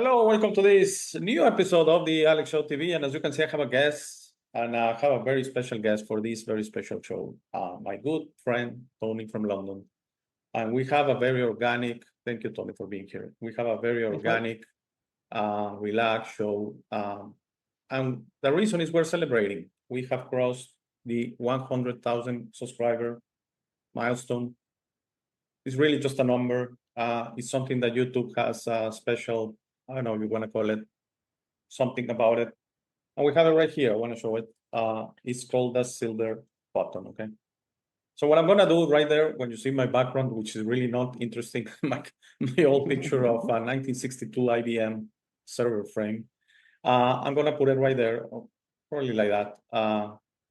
Hello, welcome to this new episode of the Alex Show TV. And as you can see, I have a guest, and I have a very special guest for this very special show. My good friend Tony from London, and we have a very organic. Thank you, Tony, for being here. We have a very organic, relaxed show, and the reason is we're celebrating. We have crossed the 100,000 subscriber milestone. It's really just a number. It's something that YouTube has a special, I don't know if you want to call it, something about it. And we have it right here. I want to show it. It's called the silver button, okay? So what I'm going to do right there, when you see my background, which is really not interesting, my old picture of a 1962 IBM server frame, I'm going to put it right there, probably like that.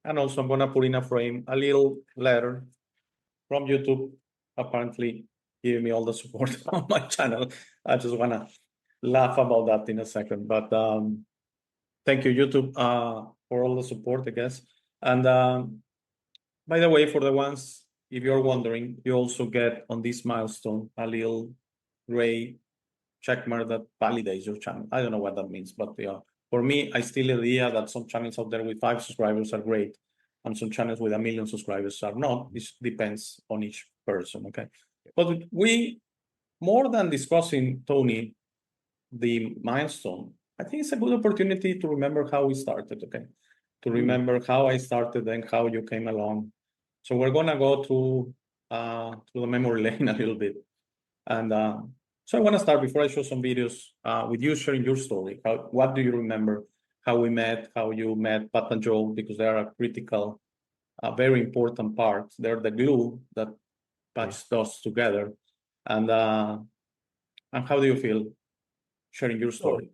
And also I'm going to put in a frame a little letter from YouTube, apparently giving me all the support on my channel. I just want to laugh about that in a second. But thank you, YouTube, for all the support, I guess. And by the way, for the ones, if you're wondering, you also get on this milestone a little gray check mark that validates your channel. I don't know what that means, but for me, I still the idea that some channels out there with 5 subscribers are great, and some channels with 1 million subscribers are not. This depends on each person, okay? But we, more than discussing, Tony, the milestone, I think it's a good opportunity to remember how we started, okay? To remember how I started and how you came along. So we're gonna go through the memory lane a little bit. And so I wanna start, before I show some videos, with you sharing your story. What do you remember? How we met, how you met Pat and Joel, because they are a critical, very important part. They're the glue that patches us together. And how do you feel sharing your story?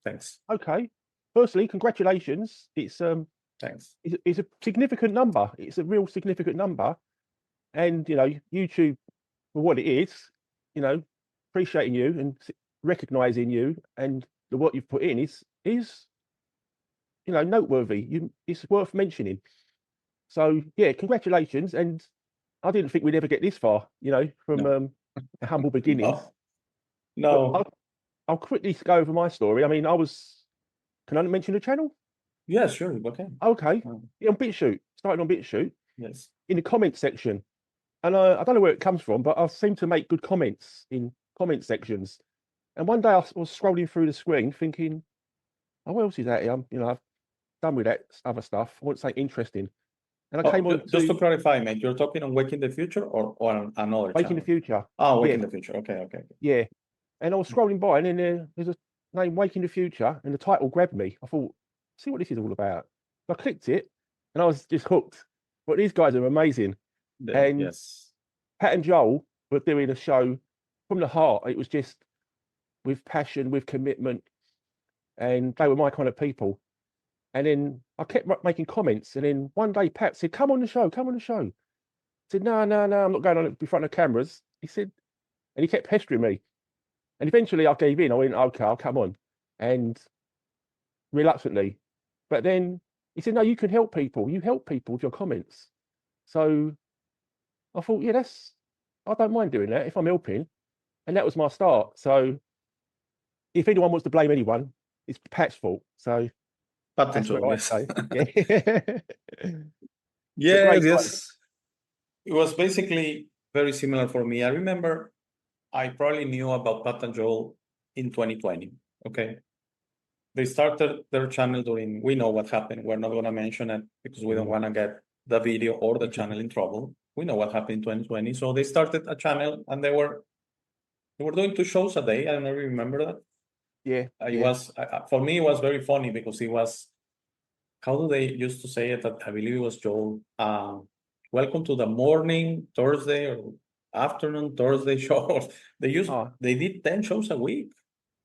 Thanks. Okay. Firstly, congratulations. Thanks. It's a significant number. It's a real significant number. And, YouTube, for what it is, appreciating you and recognizing you and the work you've put in is noteworthy. It's worth mentioning. So, yeah, congratulations. And I didn't think we'd ever get this far, from a humble beginning. No. I'll quickly go over my story. I mean, can I mention the channel? Yeah, sure. Okay. Okay. Yeah, on BitChute. Started on BitChute. Yes. In the comment section. And I don't know where it comes from, but I seem to make good comments in comment sections. And one day I was scrolling through the screen thinking, oh, what else is that? I've done with that other stuff. I want something interesting. And I came on just to clarify, mate, you're talking on Waking the Future or another Waking channel? the Future. Oh, Waking the Future. Okay. Yeah. And I was scrolling by, and then there's a name, Waking the Future, and the title grabbed me. I thought, see what this is all about. I clicked it, and I was just hooked. But these guys are amazing. And yes, Pat and Joel were doing a show from the heart. It was just with passion, with commitment, and they were my kind of people. And then I kept making comments, and then one day Pat said, come on the show. I said, no, I'm not going on in front of cameras. He said, and he kept pestering me. And eventually I gave in. I went, okay, I'll come on. And reluctantly. But then he said, no, you can help people. You help people with your comments. So I thought, yeah, I don't mind doing that if I'm helping. And that was my start. So if anyone wants to blame anyone, it's Pat's fault. So that's what I say. Yes. It was basically very similar for me. I remember I probably knew about Pat and Joel in 2020. Okay. They started their channel during, we know what happened. We're not going to mention it because we don't want to get the video or the channel in trouble. We know what happened in 2020. So they started a channel and they were doing 2 shows a day. I don't know if you remember that. Yeah. It was, for me, it was very funny because it was, how do they used to say it? I believe it was Joel. Welcome to the morning Thursday or afternoon Thursday show. They did 10 shows a week.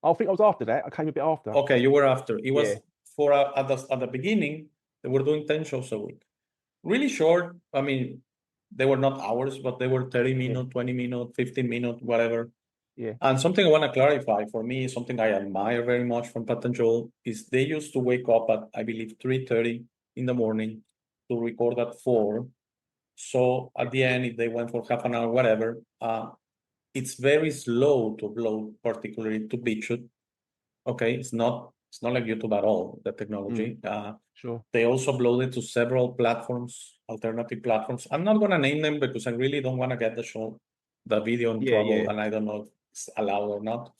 I think I was after that. I came a bit after. Okay, you were after. It was for at the beginning, they were doing 10 shows a week. Really short. I mean, they were not hours, but they were 30 minutes, 20 minutes, 15 minutes, whatever. Yeah. And something I want to clarify, for me, something I admire very much from Pat and Joel is they used to wake up at, I believe, 3:30 in the morning to record at 4. So at the end, if they went for half an hour, whatever, it's very slow to upload, particularly to BitChute. Okay, it's not like YouTube at all, the technology. Sure. They also uploaded to several platforms, alternative platforms. I'm not gonna name them because I really don't want to get the video in Yeah, trouble, yeah. and I don't know if it's allowed or not.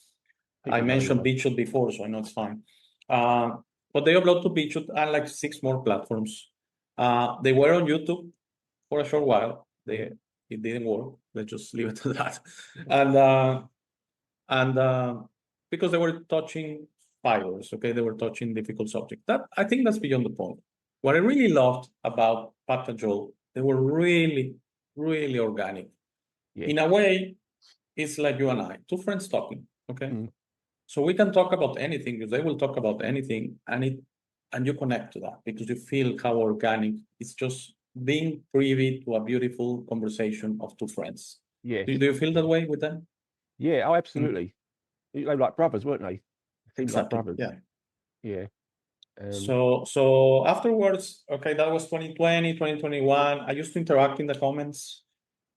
People I know, mentioned though. BitChute before, so I know it's fine. But they upload to BitChute and like 6 more platforms. They were on YouTube for a short while. It didn't work. Let's just leave it to that. And because they were touching fibers, okay, they were touching difficult subjects. That I think that's beyond the point. What I really loved about Pat and Joel, they were really, really organic. Yeah. In a way, it's like you and I, two friends talking, okay? Mm. So we can talk about anything because they will talk about anything, and you connect to that because you feel how organic it's just being privy to a beautiful conversation of two friends. Yes. Do you feel that way with them? Yeah. Oh, absolutely. They were like brothers, weren't they? Seemed like Exactly. brothers. Yeah. Yeah. So afterwards, okay, that was 2020, 2021. I used to interact in the comments.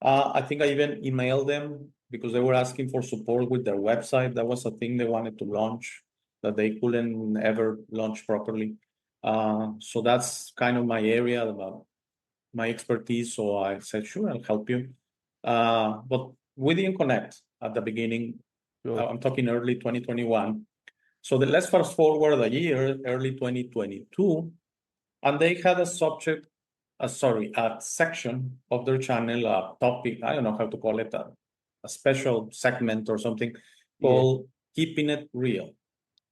I think I even emailed them because they were asking for support with their website. That was a thing they wanted to launch that they couldn't ever launch properly. So that's kind of my area, about my expertise. So I said, sure, I'll help you. But we didn't connect at the beginning. Sure. I'm talking early 2021. So let's fast forward a year, early 2022, and they had a section of their channel, a topic, I don't know how to call it, a special segment or something Yeah. called Keeping It Real,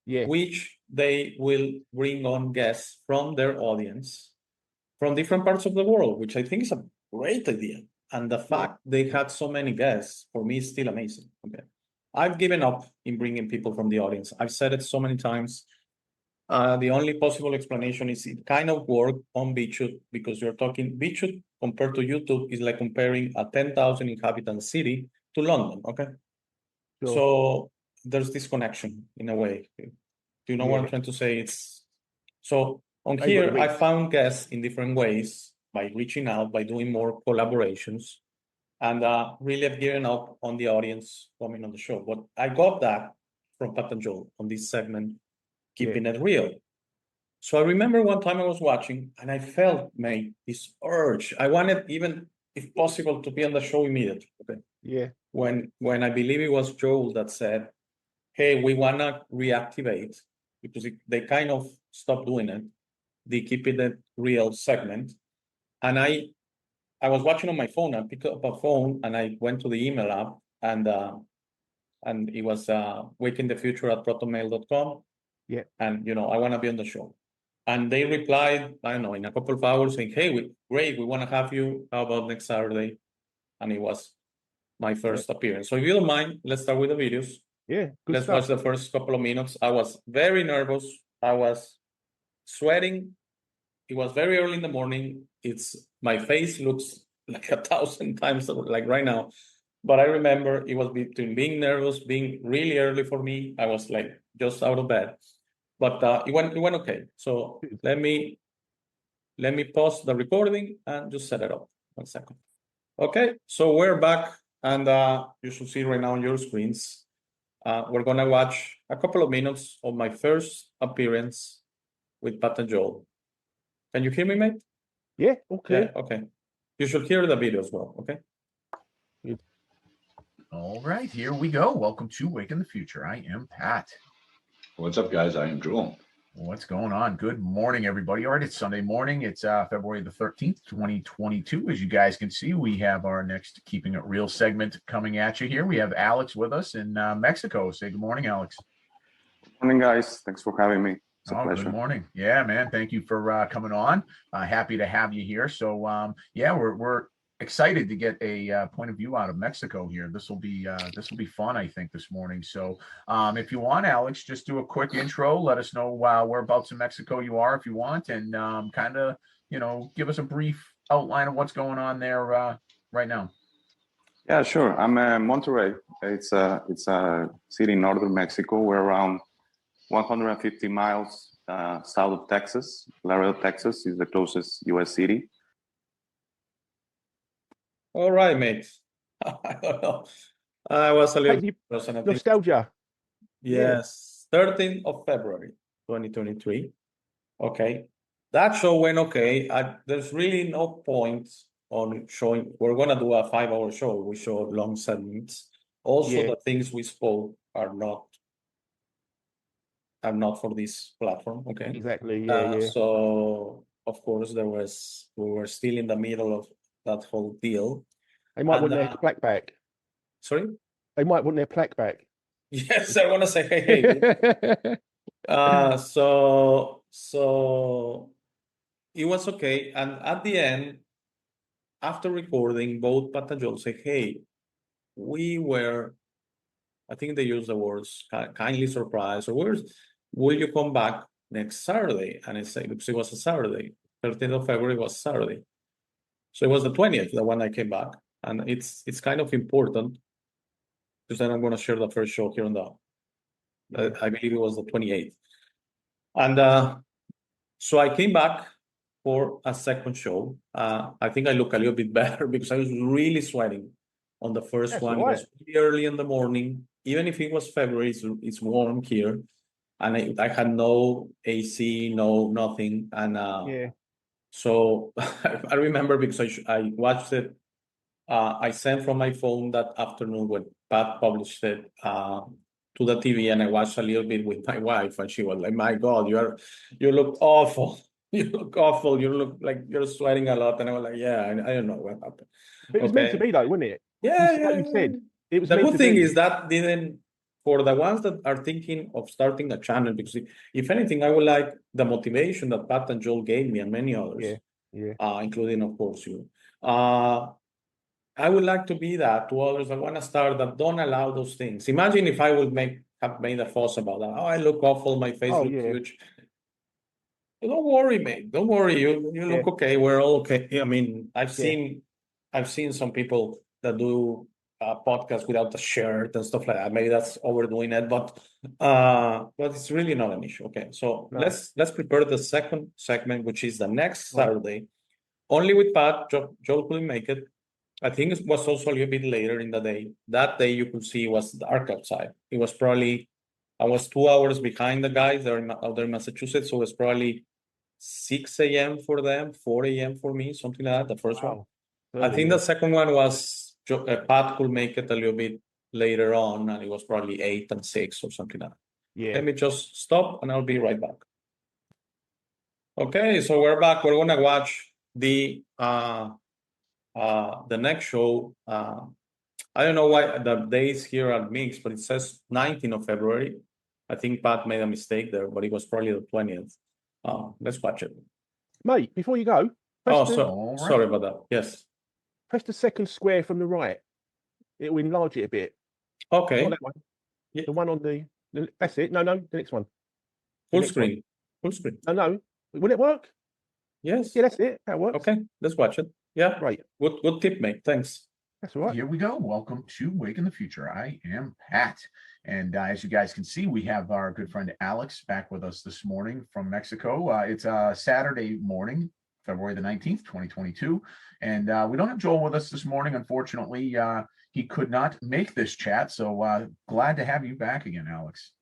Yeah. which they will bring on guests from their audience from different parts of the world, which I think is a great idea. And the fact they had so many guests, for me, is still amazing. Okay. I've given up in bringing people from the audience. I've said it so many times. The only possible explanation is it kind of worked on BitChute because you're talking BitChute compared to YouTube is like comparing a 10,000 inhabitant city to London. Okay. Sure. So there's this connection in a way. Do you know what I'm Yeah. trying to say? So on They got the here, I reach. found guests in different ways by reaching out, by doing more collaborations, and really I've given up on the audience coming on the show. But I got that from Pat and Joel on this segment, Keeping It Real. So I remember one time I was watching and I felt, mate, this urge. I wanted, even if possible, to be on the show immediately. Okay. Yeah. When I believe it was Joel that said, hey, we want to reactivate, because they kind of stopped doing it, the Keeping It Real segment. And I was watching on my phone. I picked up a phone and I went to the email app, and it was wakeinthefuture@protonmail.com. Yeah. And I want to be on the show. And they replied, I don't know, in a couple of hours saying, hey, great, we want to have you. How about next Saturday? And it was my first appearance. So if you don't mind, let's start with the videos. Yeah. Good Let's stuff. watch the first couple of minutes. I was very nervous. I was sweating. It was very early in the morning. My face looks like 1,000 times like right now. But I remember it was between being nervous, being really early for me. I was like just out of bed. But it went okay. So let me pause the recording and just set it up. 1 second. Okay, so we're back, and you should see right now on your screens. We're gonna watch a couple of minutes of my first appearance with Pat and Joel. Can you hear me, mate? Yeah. Okay. Yeah, okay. You should hear the video as well, okay? All right, here we go. Welcome to Wake in the Future. I am Pat. What's up, guys? I am Joel. What's going on? Good morning, everybody. All right, it's Sunday morning. It's February the 13th, 2022. As you guys can see, we have our next Keeping It Real segment coming at you here. We have Alex with us in Mexico. Say good morning, Alex. Good morning, guys. Thanks for having me. It's a pleasure. Good morning. Yeah, man. Thank you for coming on. Happy to have you here. So, yeah, we're excited to get a point of view out of Mexico here. This will be fun, I think, this morning. So if you want, Alex, just do a quick intro. Let us know whereabouts in Mexico you are if you want, and kind of, give us a brief outline of what's going on there right now. Yeah, sure. I'm in Monterrey. It's a city in northern Mexico. We're around 150 miles south of Texas. Laredo, Texas is the closest U.S. city. All right, mate. I don't know. I was a little Nostalgia. Yes. 13th of February, 2023. Okay, that show went okay. There's really no point on showing. We're gonna do a 5-hour show. We show long segments. Also, Yeah. the things we spoke are not for this platform. Okay. Exactly. Yeah. So of course we were still in the middle of that whole deal. They might and, want their plaque back. Sorry. They might want their plaque back. Yes, I want to say hey. So it was okay, and at the end, after recording, both Pat and Joel say, "Hey, we were," I think they used the words "kindly surprised," or "Will you come back next Saturday?" And I say, because it was a Saturday, 13th of February was Saturday, so it was the 20th, the one I came back, and it's kind of important because then I'm going to share the first show here on the. I believe it was the 28th. And so I came back for a second show. I think I look a little bit better because I was really sweating on the first That's one. all It was really early in the morning. Even if it was February, it's warm here. And I had no AC, no nothing. And Yeah. so I remember because I watched it. I sent from my phone that afternoon when Pat published it to the TV, and I watched a little bit with my wife, and she was like, "My God, you look awful. You look awful. You look like you're sweating a lot." And I was like, "Yeah, I don't know what happened." But it was meant to Okay. be though, wasn't it? Yeah, Like you said, it was the meant good to thing be. is that didn't, for the ones that are thinking of starting a channel, because if anything, I would like the motivation that Pat and Joel gave me and many others, Yeah. including of course you. I would like to be that to others that want to start, that don't allow those things. Imagine if I would have made a fuss about that. Oh, I look awful, my face Oh, looks yeah. huge. Don't worry, mate. Don't worry. You look okay. We're all okay. I mean, I've seen some people that do podcasts without a shirt and stuff like that. Maybe that's overdoing it, but it's really not an issue. Okay, so No. let's prepare the second segment, which is the next Right. Saturday, only with Pat. Joel couldn't make it. I think it was also a little bit later in the day. That day you could see it was dark outside. It was probably, I was 2 hours behind the guys. They're out there in Massachusetts, so it was probably 6 a.m. for them, 4 a.m. for me, something like that. The first one. Wow. I think the second one was Pat could make it a little bit later on, and it was probably 8 and 6 or something like that. Yeah. Let me just stop, and I'll be right back. Okay, so we're back. We're gonna watch the next show. I don't know why the days here are mixed, but it says 19th of February. I think Pat made a mistake there, but it was probably the 20th. Let's watch it. Mate, before you go, All right. Sorry about that. Yes. press the second square from the right. It will enlarge it a bit. Okay. Not that one. Yeah. The one on the that's it. No, the next one. Full next screen. Full screen. No. Will it work? Yes. Yeah, that's it. That works. Okay. Let's watch it. Yeah. Great. Good tip, mate. Thanks. That's all right. Here we go. Welcome to Wake in the Future. I am Pat. And as you guys can see, we have our good friend Alex back with us this morning from Mexico. It's a Saturday morning, February the 19th, 2022. And we don't have Joel with us this morning. Unfortunately, he could not make this chat. So glad to have you back again, Alex.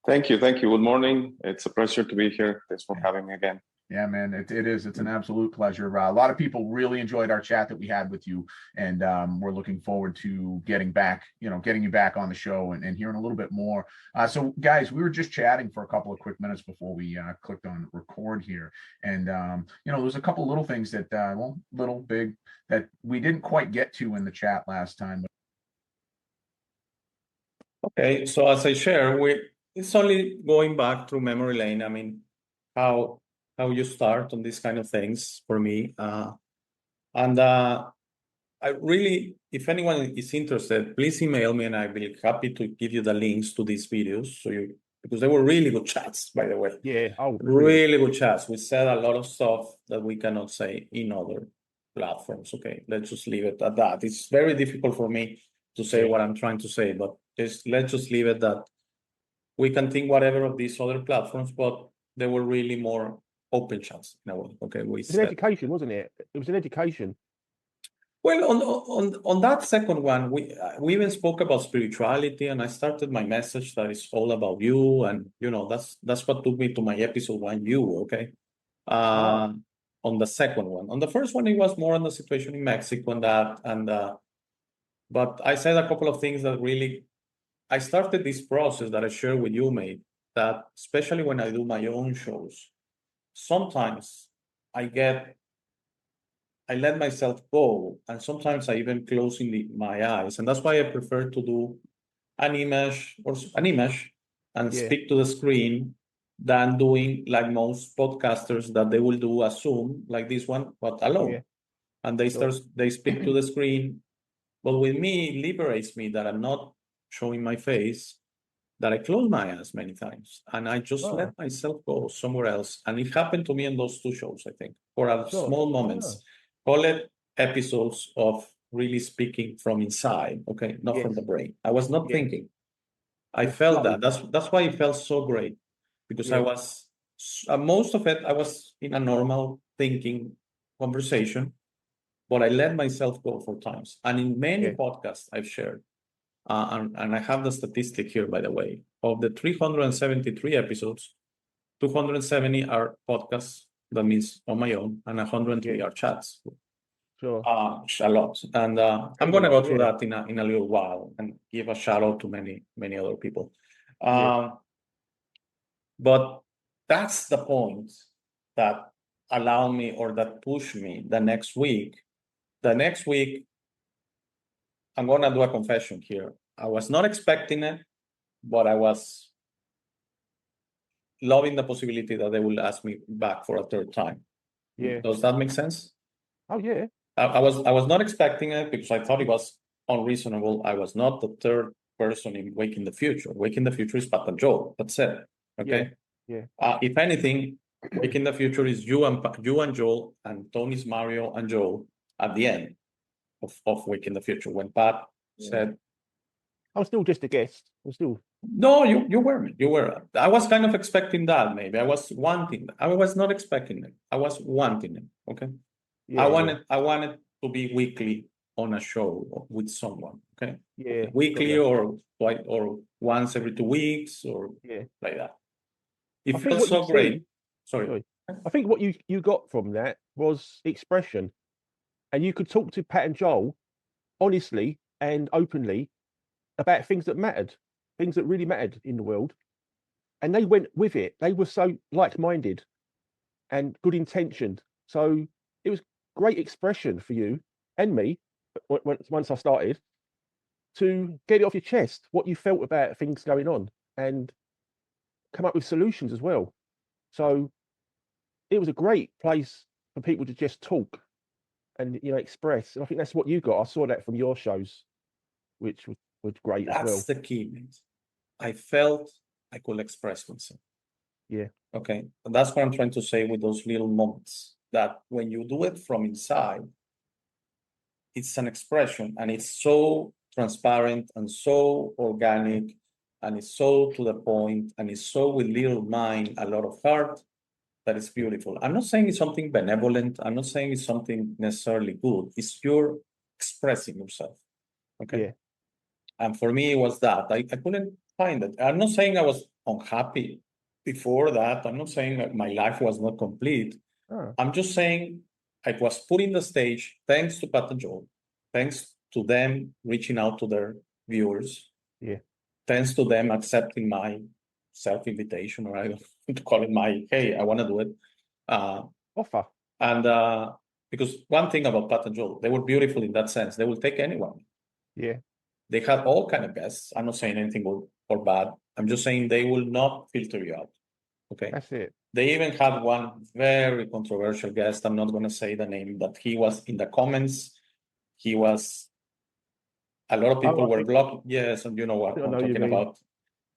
Thank you. Good morning. It's a pleasure to be here. Thanks for having me again. Yeah, man, it is. It's an absolute pleasure. A lot of people really enjoyed our chat that we had with you, and we're looking forward to getting you back on the show and hearing a little bit more. So, guys, we were just chatting for a couple of quick minutes before we clicked on record here, and there's a couple little things that, little, big, that we didn't quite get to in the chat last time. Okay. So as I share, it's only going back through memory lane. I mean, how you start on these kind of things for me. And I really, if anyone is interested, please email me and I'll be happy to give you the links to these videos. Because they were really good chats, by the way. Yeah. Oh, really good chats. We said a lot of stuff that we cannot say in other platforms. Okay, let's just leave it at that. It's very difficult for me to say what I'm trying to say, but let's just leave it that we can think whatever of these other platforms, but they were really more open chats in a way. Okay, It was an education, wasn't it? It was an education. Well, on that second one, we even spoke about spirituality, and I started my message that is all about you, and that's what took me to my episode 1, you, okay? On the second one. On the first one, it was more on the situation in Mexico and that, but I said a couple of things that really, I started this process that I share with you, mate, that especially when I do my own shows, sometimes I let myself go, and sometimes I even close my eyes, and that's why I prefer to do an image and Yeah. speak to the screen than doing like most podcasters that they will do a Zoom like this one, but alone. Yeah. And they speak to the screen. But with me, it liberates me that I'm not showing my face, that I close my eyes many times, and I just Oh. let myself go somewhere else. And it happened to me in those 2 shows, I think, for a Sure. small moments. Call it episodes of really speaking from inside, okay, not from Yes. the brain. I was not Yeah. thinking. I felt flow. that. That's why it felt so great, because I Yeah. was most of it, I was in a normal thinking conversation, but I let myself go for times. And in many Yeah. podcasts I've shared, and I have the statistic here, by the way, of the 373 episodes, 270 are podcasts, that means on my own, and 103 Yeah. are chats. Sure. A lot. And I'm going to go through that in a little while and give a shout out to many other people. But that's the point that allow me, or that push me the next week. The next week, I'm going to do a confession here. I was not expecting it, but I was loving the possibility that they will ask me back for a third time. Yeah. Does that make sense? Oh yeah. I was not expecting it because I thought it was unreasonable. I was not the third person in Wake in the Future. Wake in the Future is Pat and Joel. That's it. Okay. Yeah. If anything, Wake in the Future is you and Joel, and Tony's Mario and Joel at the end of Wake in the Future, when Pat said, I'm still just a guest. I'm still. "No, you were. You were." I was kind of expecting that. Maybe I was wanting. I was not expecting it. I was wanting it. Okay. Yeah. I wanted to be weekly on a show with someone. Okay. Yeah. Weekly or once every 2 weeks or Yeah. like that. It I think feels what so you great. see- Sorry. I think what you got from that was expression, and you could talk to Pat and Joel honestly and openly about things that mattered, things that really mattered in the world, and they went with it. They were so like-minded and good intentioned. So it was great expression for you and me once I started to get it off your chest, what you felt about things going on, and come up with solutions as well. So it was a great place for people to just talk and express. And I think that's what you got. I saw that from your shows, which was great as well. That's the key, mate. I felt I could express myself. Yeah. Okay. And that's what I'm trying to say with those little moments, that when you do it from inside, it's an expression, and it's so transparent and so organic, and it's so to the point, and it's so with little mind, a lot of heart, that it's beautiful. I'm not saying it's something benevolent. I'm not saying it's something necessarily good. It's pure expressing yourself. Okay. Yeah. And for me, it was that. I couldn't find it. I'm not saying I was unhappy before that. I'm not saying that my life was not complete. Oh. I'm just saying I was put in the stage thanks to Pat and Joel, thanks to them reaching out to their viewers. Yeah. Thanks to them accepting my self-invitation, or I don't want to call it my, hey, I want to do it. Offer. And because one thing about Pat and Joel, they were beautiful in that sense. They will take anyone. Yeah. They had all kind of guests. I'm not saying anything good or bad. I'm just saying they will not filter you out. Okay. That's it. They even had one very controversial guest. I'm not going to say the name, but he was in the comments. He was, a lot of people were blocked. Yes, and you know what I'm talking about.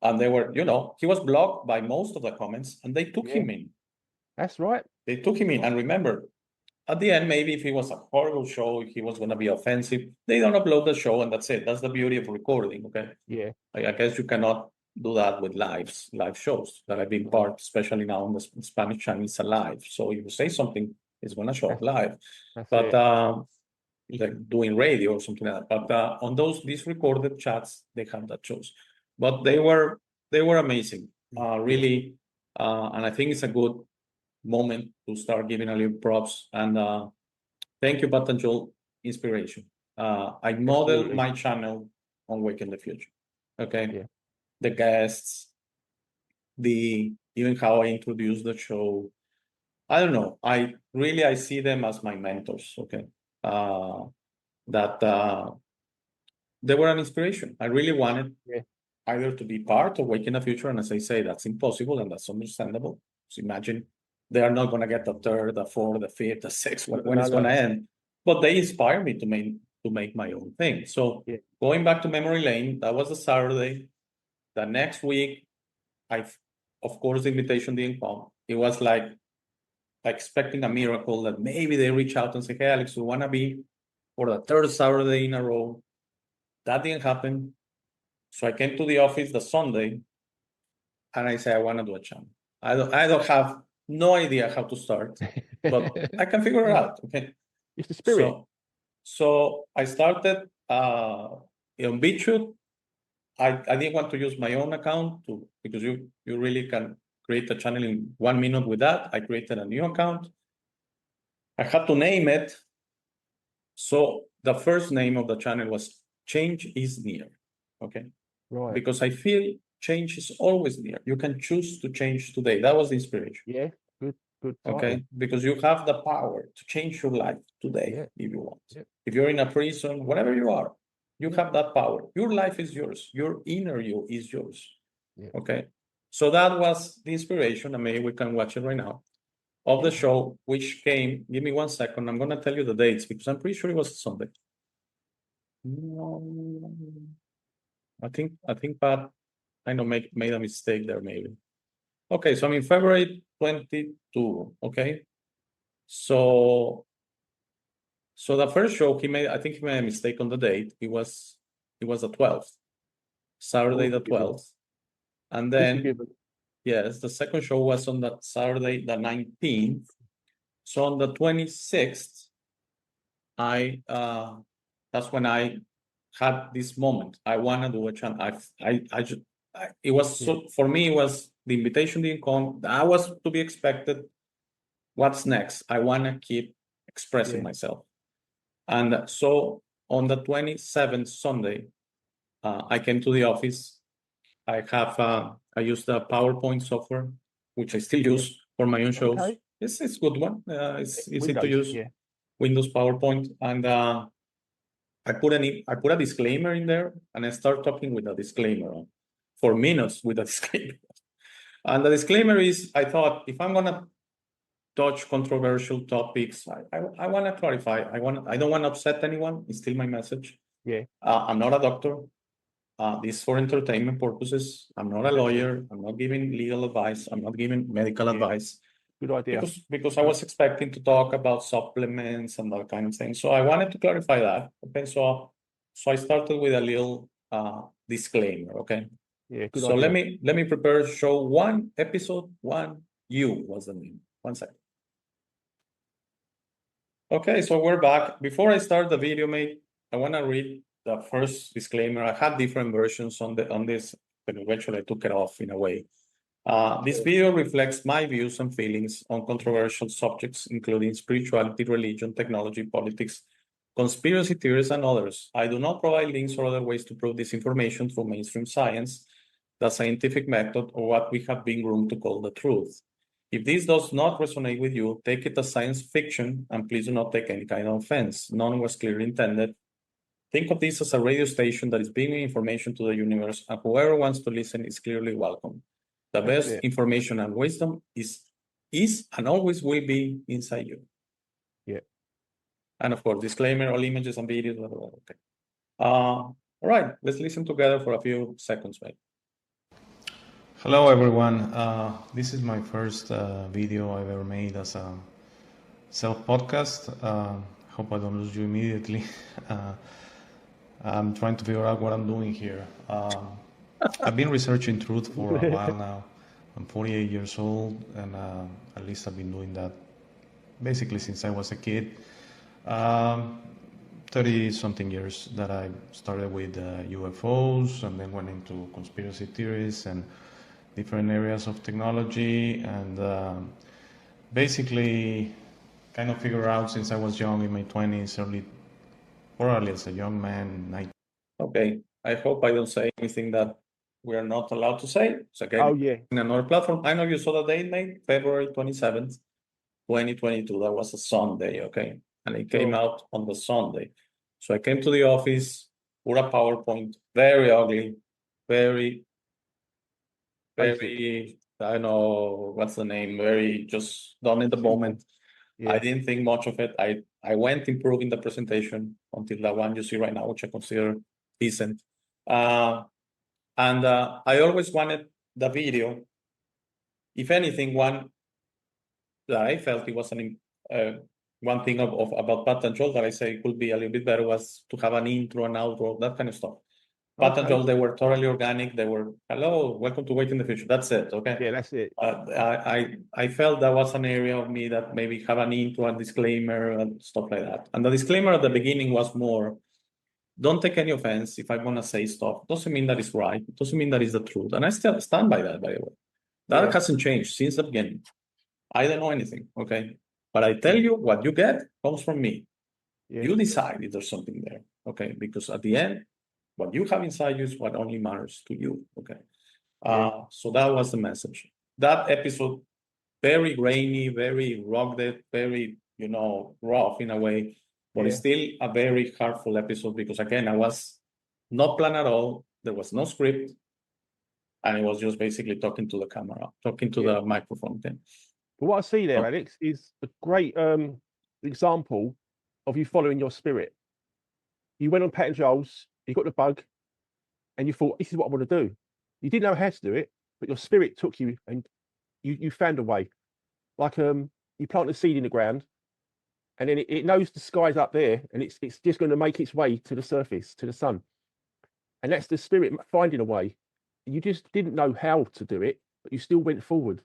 And they were, he was blocked by most of the comments, and they took him in. That's right. They took him in. And remember, at the end, maybe if it was a horrible show, he was going to be offensive. They don't upload the show, and that's it. That's the beauty of recording. Okay. Yeah. I guess you cannot do that with live shows that I've been part, especially now on the Spanish channel. It's alive. So if you say something, it's going to show up live. But like doing radio or something like that. But on these recorded chats, they have that shows. But they were amazing, really. And I think it's a good moment to start giving a little props. And thank you, Pat and Joel. Inspiration. I model Absolutely. my channel on Wake in the Future. Okay. Yeah. The guests, even how I introduce the show. I don't know. I see them as my mentors. Okay. That they were an inspiration. I really wanted Yeah. either to be part of Wake in the Future, and as I say, that's impossible and that's understandable. So imagine they are not going to get the third, the fourth, the fifth, the sixth when it's going to end. But they inspire me to make my own thing. So Yeah. going back to memory lane, that was a Saturday. The next week, of course, the invitation didn't come. It was like expecting a miracle that maybe they reach out and say, "Hey, Alex, we want to be for the third Saturday in a row." That didn't happen. So I came to the office the Sunday, and I said, "I want to do a channel. I don't have no idea how to start, but I can figure it out." Okay. It's the spirit. So I started on BitChute. I didn't want to use my own account because you really can create a channel in 1 minute with that. I created a new account. I had to name it. So the first name of the channel was Change is Near. Okay. Right. Because I feel change is always near. You can choose to change today. That was the inspiration. Yeah. Good. Okay. Because you have the power to change your life today Yeah. if you want. Yeah. If you're in a prison, whatever you are, you have that power. Your life is yours. Your inner you is yours. Yeah. Okay. So that was the inspiration, and maybe we can watch it right now, of the show, which came. Give me 1 second. I'm going to tell you the dates because I'm pretty sure it was a Sunday. I think Pat kind of made a mistake there, maybe. Okay, so I'm in February 22. Okay. So the first show I think he made a mistake on the date. It was the 12th, Saturday the 12th. And then, yes, the second show was on that Saturday, the 19th. So on the 26th, that's when I had this moment. I want to do a channel. It was so, for me, it was the invitation didn't come. That was to be expected. What's next? I want to keep expressing myself. And so on the 27th Sunday, I came to the office. I used the PowerPoint software, which I still use for my own shows. Okay. It's a good one. It's easy Windows, to use. yeah. Windows PowerPoint. And I put a disclaimer in there, and I start talking with a disclaimer for minutes with a disclaimer. And the disclaimer is, I thought, if I'm gonna touch controversial topics, I want to clarify. I don't want to upset anyone. It's still my message. Yeah. I'm not a doctor. This is for entertainment purposes. I'm not a lawyer. I'm not giving legal advice. I'm not giving medical advice. Good idea. Because I was expecting to talk about supplements and that kind of thing. So I wanted to clarify that. Okay. So I started with a little disclaimer. Okay. Yeah. Good So idea. let me prepare show 1, episode 1. You was the name. 1 second. Okay, so we're back. Before I start the video, mate, I want to read the first disclaimer. I had different versions on this, but eventually I took it off in a way. This video reflects my views and feelings on controversial subjects, including spirituality, religion, technology, politics, conspiracy theories, and others. I do not provide links or other ways to prove this information through mainstream science, the scientific method, or what we have been groomed to call the truth. If this does not resonate with you, take it as science fiction, and please do not take any kind of offense. None was clearly intended. Think of this as a radio station that is bringing information to the universe, and whoever wants to listen is clearly welcome. The best information and wisdom is and always will be inside you. Yeah. And of course, disclaimer, all images and videos, blah, blah, blah. Okay. All right, let's listen together for a few seconds, right? Hello, everyone. This is my first video I've ever made as a self-podcast. Hope I don't lose you immediately. I'm trying to figure out what I'm doing here. I've been researching truth for a while now. I'm 48 years old, and at least I've been doing that basically since I was a kid. 30 something years that I started with UFOs and then went into conspiracy theories and different areas of technology, and basically kind of figure out since I was young in my 20s, early as a young man. Okay, I hope I don't say anything that we are not allowed to say. It's okay. Oh yeah, In another platform. I know you saw the date, mate, February 27th, 2022. That was a Sunday, okay? And it came Sure. out on the Sunday. So I came to the office, put a PowerPoint, very ugly, very, Basic. I don't know what's the name, very just done in the Simple. moment. Yeah. I didn't think much of it. I went improving the presentation until the one you see right now, which I consider decent. And I always wanted the video. If anything, one that I felt it was one thing about Patanjol that I say could be a little bit better was to have an intro and outro, that kind of stuff. Patanjol, they were totally organic. They were, hello, welcome to Wait in the Future. That's it, okay? Yeah, that's it. I felt that was an area of me that maybe have an intro and disclaimer and stuff like that. And the disclaimer at the beginning was more, don't take any offense if I'm gonna say stuff. Doesn't mean that it's right. It doesn't mean that it's the truth. And I still stand by that, by the way. That hasn't changed since the beginning. I don't know anything, okay? But I tell you, what you get comes from me. Yeah. You decide if there's something there, okay? Because at the end, what you have inside you is what only matters to you, okay? So that was the message. That episode, very rainy, very rugged, very, rough in a way, but it's still a very heartful episode because, again, I was not planned at all. There was no script. And it was just basically talking to the camera, talking to the microphone thing. But what I see there, Oh. Alex, is a great example of you following your spirit. You went on Pat and Joel's, you got the bug, and you thought, this is what I want to do. You didn't know how to do it, but your spirit took you and you found a way. Like you plant a seed in the ground, and then it knows the sky's up there, and it's just going to make its way to the surface, to the sun. And that's the spirit finding a way. You just didn't know how to do it, but you still went forward.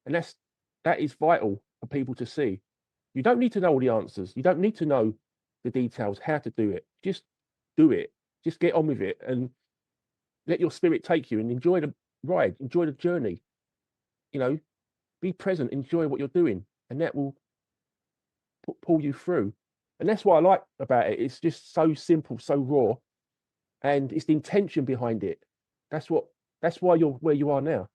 And that is vital for people to see. You don't need to know all the answers. You don't need to know the details, how to do it. Just do it. Just get on with it and let your spirit take you and enjoy the ride, enjoy the journey. Be present, enjoy what you're doing, and that will pull you through. And that's what I like about it. It's just so simple, so raw, and it's the intention behind it. That's why you're where you are now.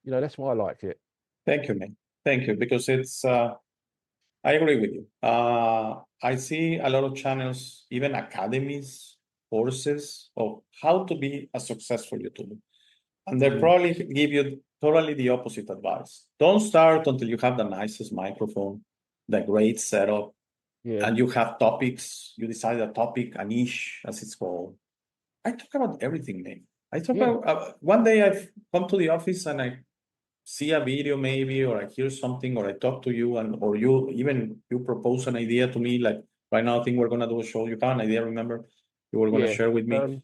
That's why I like it. Thank you, man. Thank you, because it's, I agree with you. I see a lot of channels, even academies, courses of how to be a successful YouTuber. And they probably give you totally the opposite advice. Don't start until you have the nicest microphone, the great setup, and you have topics. You decide a topic, a niche, as it's called. I talk about everything, man. I talk about, one day I've come to the office and I see a video maybe, or I hear something, or I talk to you, or you propose an idea to me, like right now I think we're going to do a show. You have an idea, remember? You were going to share with me.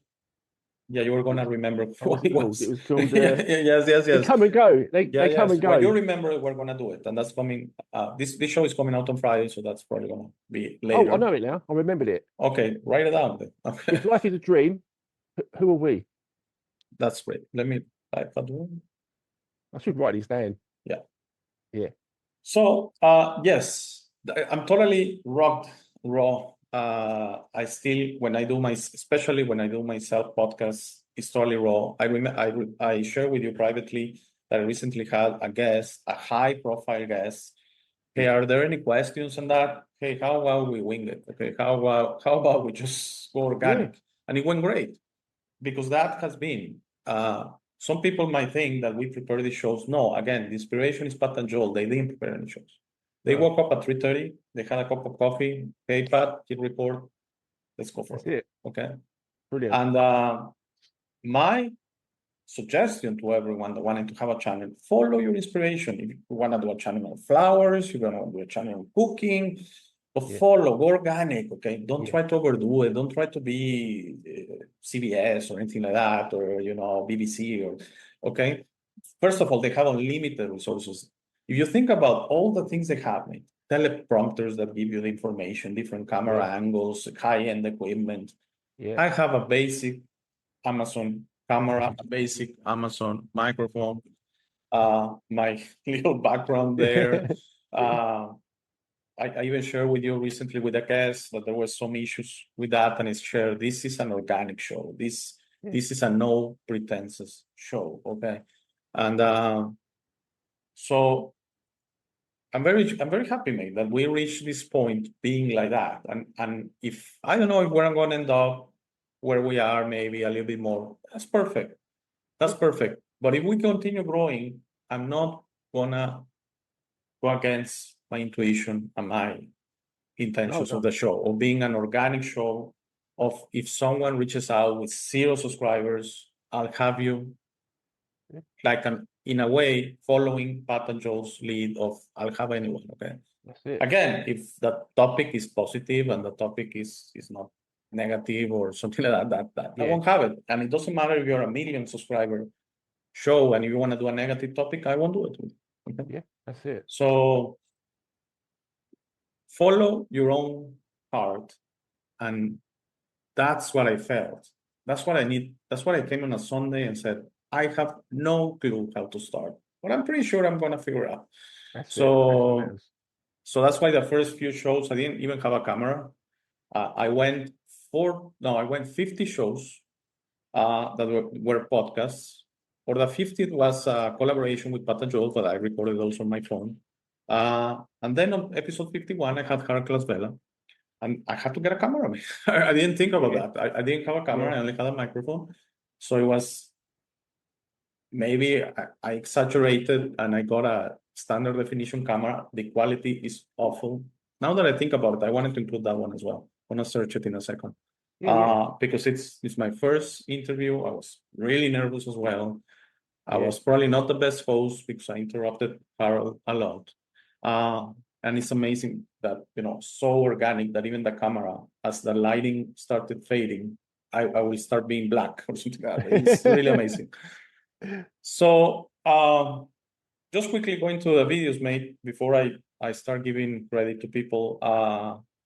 You were going to remember what it was. It was called, yes. They come and go. They come and go. When you remember, we're going to do it. And that's coming, this show is coming out on Friday, so that's probably going to be later. Oh, I know it now. I remembered it. Okay, write it down then. Okay. If life is a dream, who are we? That's great. Let me type that one. I should write these down. Yeah. So, yes, I'm totally raw. I still, especially when I do my self podcast, it's totally raw. I share with you privately that I recently had a guest, a high profile guest. Hey, are there any questions on that? Hey, how about we wing it? Okay, how about we just go organic? And it went great, because that has been, some people might think that we prepare these shows. No, again, the inspiration is Pat and Joel. They didn't prepare any shows. They woke up at 3:30. They had a cup of coffee. Hey, Pat, hit report. Let's go for it. Okay. Brilliant. And my suggestion to everyone that wanting to have a channel, follow your inspiration. If you want to do a channel on flowers, you're going to do a channel on cooking, but follow, go organic, okay? Don't try to overdo it. Don't try to be CBS or anything like that, or, BBC, okay? First of all, they have unlimited resources. If you think about all the things they have made, teleprompters that give you the information, different camera Yeah. angles, high-end equipment. Yeah. I have a basic Amazon camera, a basic Amazon microphone, my little background there. I even shared with you recently with a guest that there were some issues with that, and it's shared. This is an organic show. This is a no pretenses show, okay? And so I'm very happy, mate, that we reached this point being like that. And if I don't know if we're going to end up where we are, maybe a little bit more, that's perfect. That's perfect. But if we continue growing, I'm not gonna go against my intuition and my intentions No. of the show, of being an organic show. Of if someone reaches out with 0 subscribers, I'll have you Yeah. like in a way following Pat and Joel's lead of I'll have anyone. Okay. That's it. Again, if the topic is positive and the topic is not negative or something like that, I Yeah. won't have it. And it doesn't matter if you're a 1 million subscriber show and if you want to do a negative topic, I won't do it. Okay? Yeah, that's it. So follow your own heart, and that's what I felt. That's what I need. That's what I came on a Sunday and said, I have no clue how to start, but I'm pretty sure I'm gonna figure it out. That's So- it. That's what matters. So that's why the first few shows I didn't even have a camera. I went 50 shows that were podcasts. For the 50th was a collaboration with Pat and Joel, but I recorded those on my phone. And then on episode 51, I had Carlos Vela, and I had to get a camera. I didn't think about Yeah. that. I didn't have a camera. Yeah. I only had a microphone. So it was maybe I exaggerated and I got a standard definition camera. The quality is awful. Now that I think about it, I wanted to include that one as well. I'm gonna search it in a second. Yeah. Because it's my first interview. I was really nervous as well. I Yeah. was probably not the best host because I interrupted Harold a lot. And it's amazing that, so organic that even the camera, as the lighting started fading, I will start being black or something like that. It's really amazing. So just quickly going to the videos, mate, before I start giving credit to people.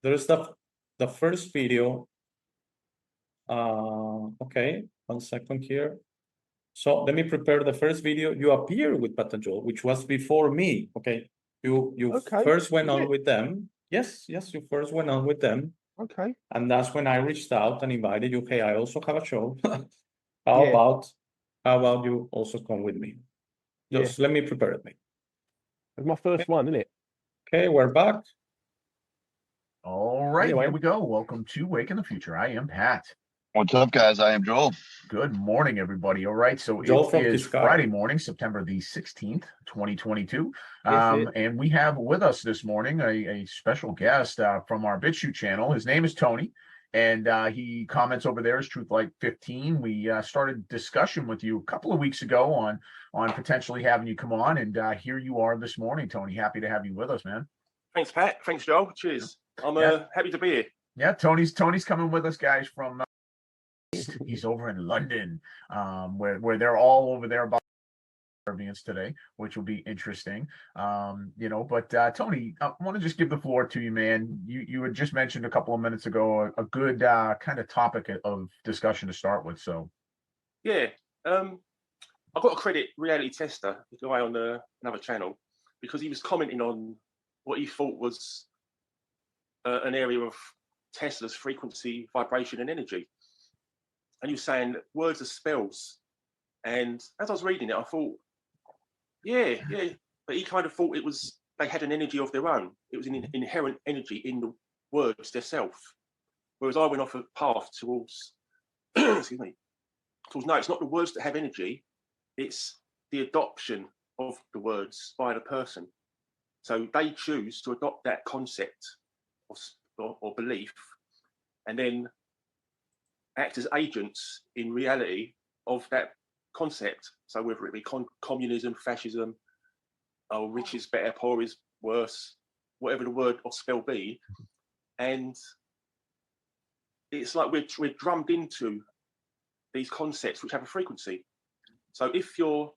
There's the first video. Okay, 1 second here. So let me prepare the first video. You appear with Pat and Joel, which was before me. Okay, you Okay, first went is on it? with them. Yes, you first went on with them, Okay. and that's when I reached out and invited you. Hey, I also have a show. Yeah. How about you also come with me? Yeah. Just let me prepare it, mate. It's my first one, isn't it? Okay, we're back. All right, Anyway. here we go. Welcome to Wake in the Future. I am Pat. What's up, guys? I am Joel. Good morning, everybody. All right, so Joel it from is Kiscar. Friday morning, September the 16th, 2022. Yes, it. And we have with us this morning a special guest from our BitChute channel. His name is Tony, and he comments over there as Truthlight 15. We started discussion with you a couple of weeks ago on potentially having you come on, and here you are this morning, Tony. Happy to have you with us, man. Thanks, Pat. Thanks, Joel. Cheers. I'm Yeah. happy to be here. Yeah, Tony's coming with us, guys, from he's over in London, where they're all over there about Caribbeans today, which will be interesting. But Tony, I want to just give the floor to you, man. You had just mentioned a couple of minutes ago a good kind of topic of discussion to start with. So Yeah. I've got to credit Reality Tester, the guy on another channel, because he was commenting on what he thought was an area of Tesla's frequency, vibration, and energy. And he was saying words are spells. And as I was reading it, I thought, yeah. But he kind of thought they had an energy of their own. It was an inherent energy in the words themselves. Whereas I went off a path towards, excuse me, no, it's not the words that have energy. It's the adoption of the words by the person. So they choose to adopt that concept or belief, and then act as agents in reality of that concept. So whether it be communism, fascism, rich is better, poor is worse, whatever the word or spell be, and it's like we're drummed into these concepts which have a frequency. So if you're,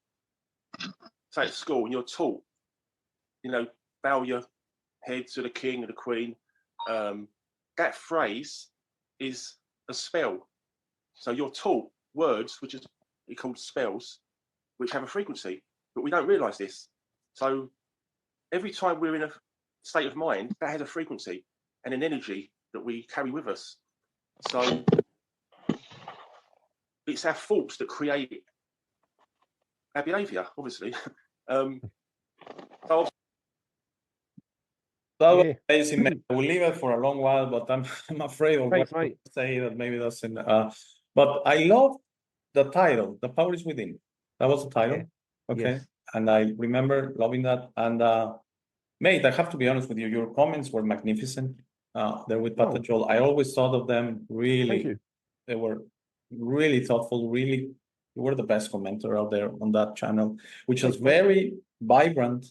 say, at school and you're taught, bow your head to the king or the queen. That phrase is a spell. So you're taught words, which is called spells, which have a frequency, but we don't realise this. So every time we're in a state of mind, that has a frequency and an energy that we carry with us. So it's our thoughts that create our behaviour, obviously. So That was Yeah. amazing, man. We'll leave it for a long while, but I'm afraid of Thanks, what to mate. say that maybe doesn't. But I love the title, "The Power is Within." That was the title. Yeah. Okay. Yes. And I remember loving that. And mate, I have to be honest with you, your comments were magnificent. There with Pat Oh. and Joel. I always thought of them Thank really, you. they were really thoughtful, really, you were the best commenter out there on that channel, which is Thanks, mate. very vibrant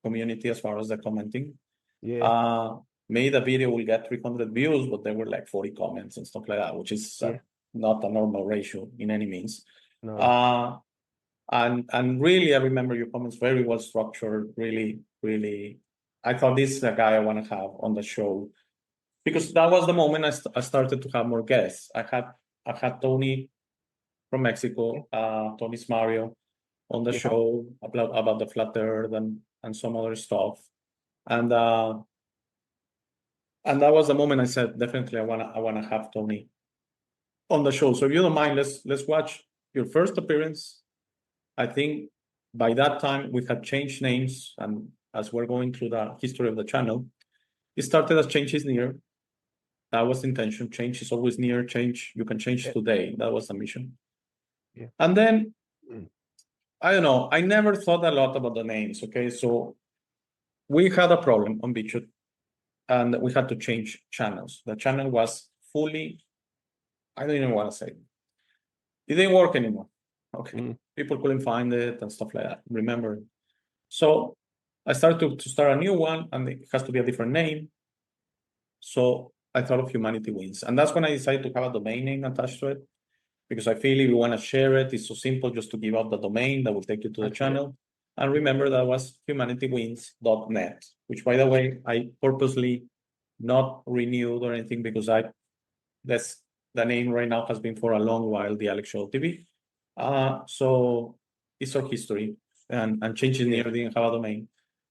community as far as the commenting. Yeah. Maybe the video will get 300 views, but there were like 40 comments and stuff like that, which is Yeah. not a normal ratio in any means. No. And really, I remember your comments very well structured. Really, really, I thought this is a guy I want to have on the show, because that was the moment I started to have more guests. I had Tony from Mexico, Tony Smario, on the Yeah. show about the flat earth and some other stuff. And that was the moment I said, definitely I wanna have Tony on the show. So if you don't mind, let's watch your first appearance. I think by that time we had changed names, and as we're going through the history of the channel, it started as Change is Near. That was the intention. Change is always near. Change, you can change Yeah. today. That was the mission. Yeah. And then Mm. I don't know. I never thought a lot about the names. Okay, so we had a problem on BitChute, and we had to change channels. The channel was fully, I don't even want to say it. It didn't work anymore. Okay, Mm. people couldn't find it and stuff like that. Remember? So I started to start a new one, and it has to be a different name. So I thought of Humanity Wins, and that's when I decided to have a domain name attached to it, because I feel if you want to share it, it's so simple just to give out the domain that will take you to the That's it. channel. And remember, that was humanitywins.net, which, by the way, I purposely not renewed or anything, because that's the name right now has been for a long while, the Alex Show TV. So it's our history, and changing the didn't have a domain.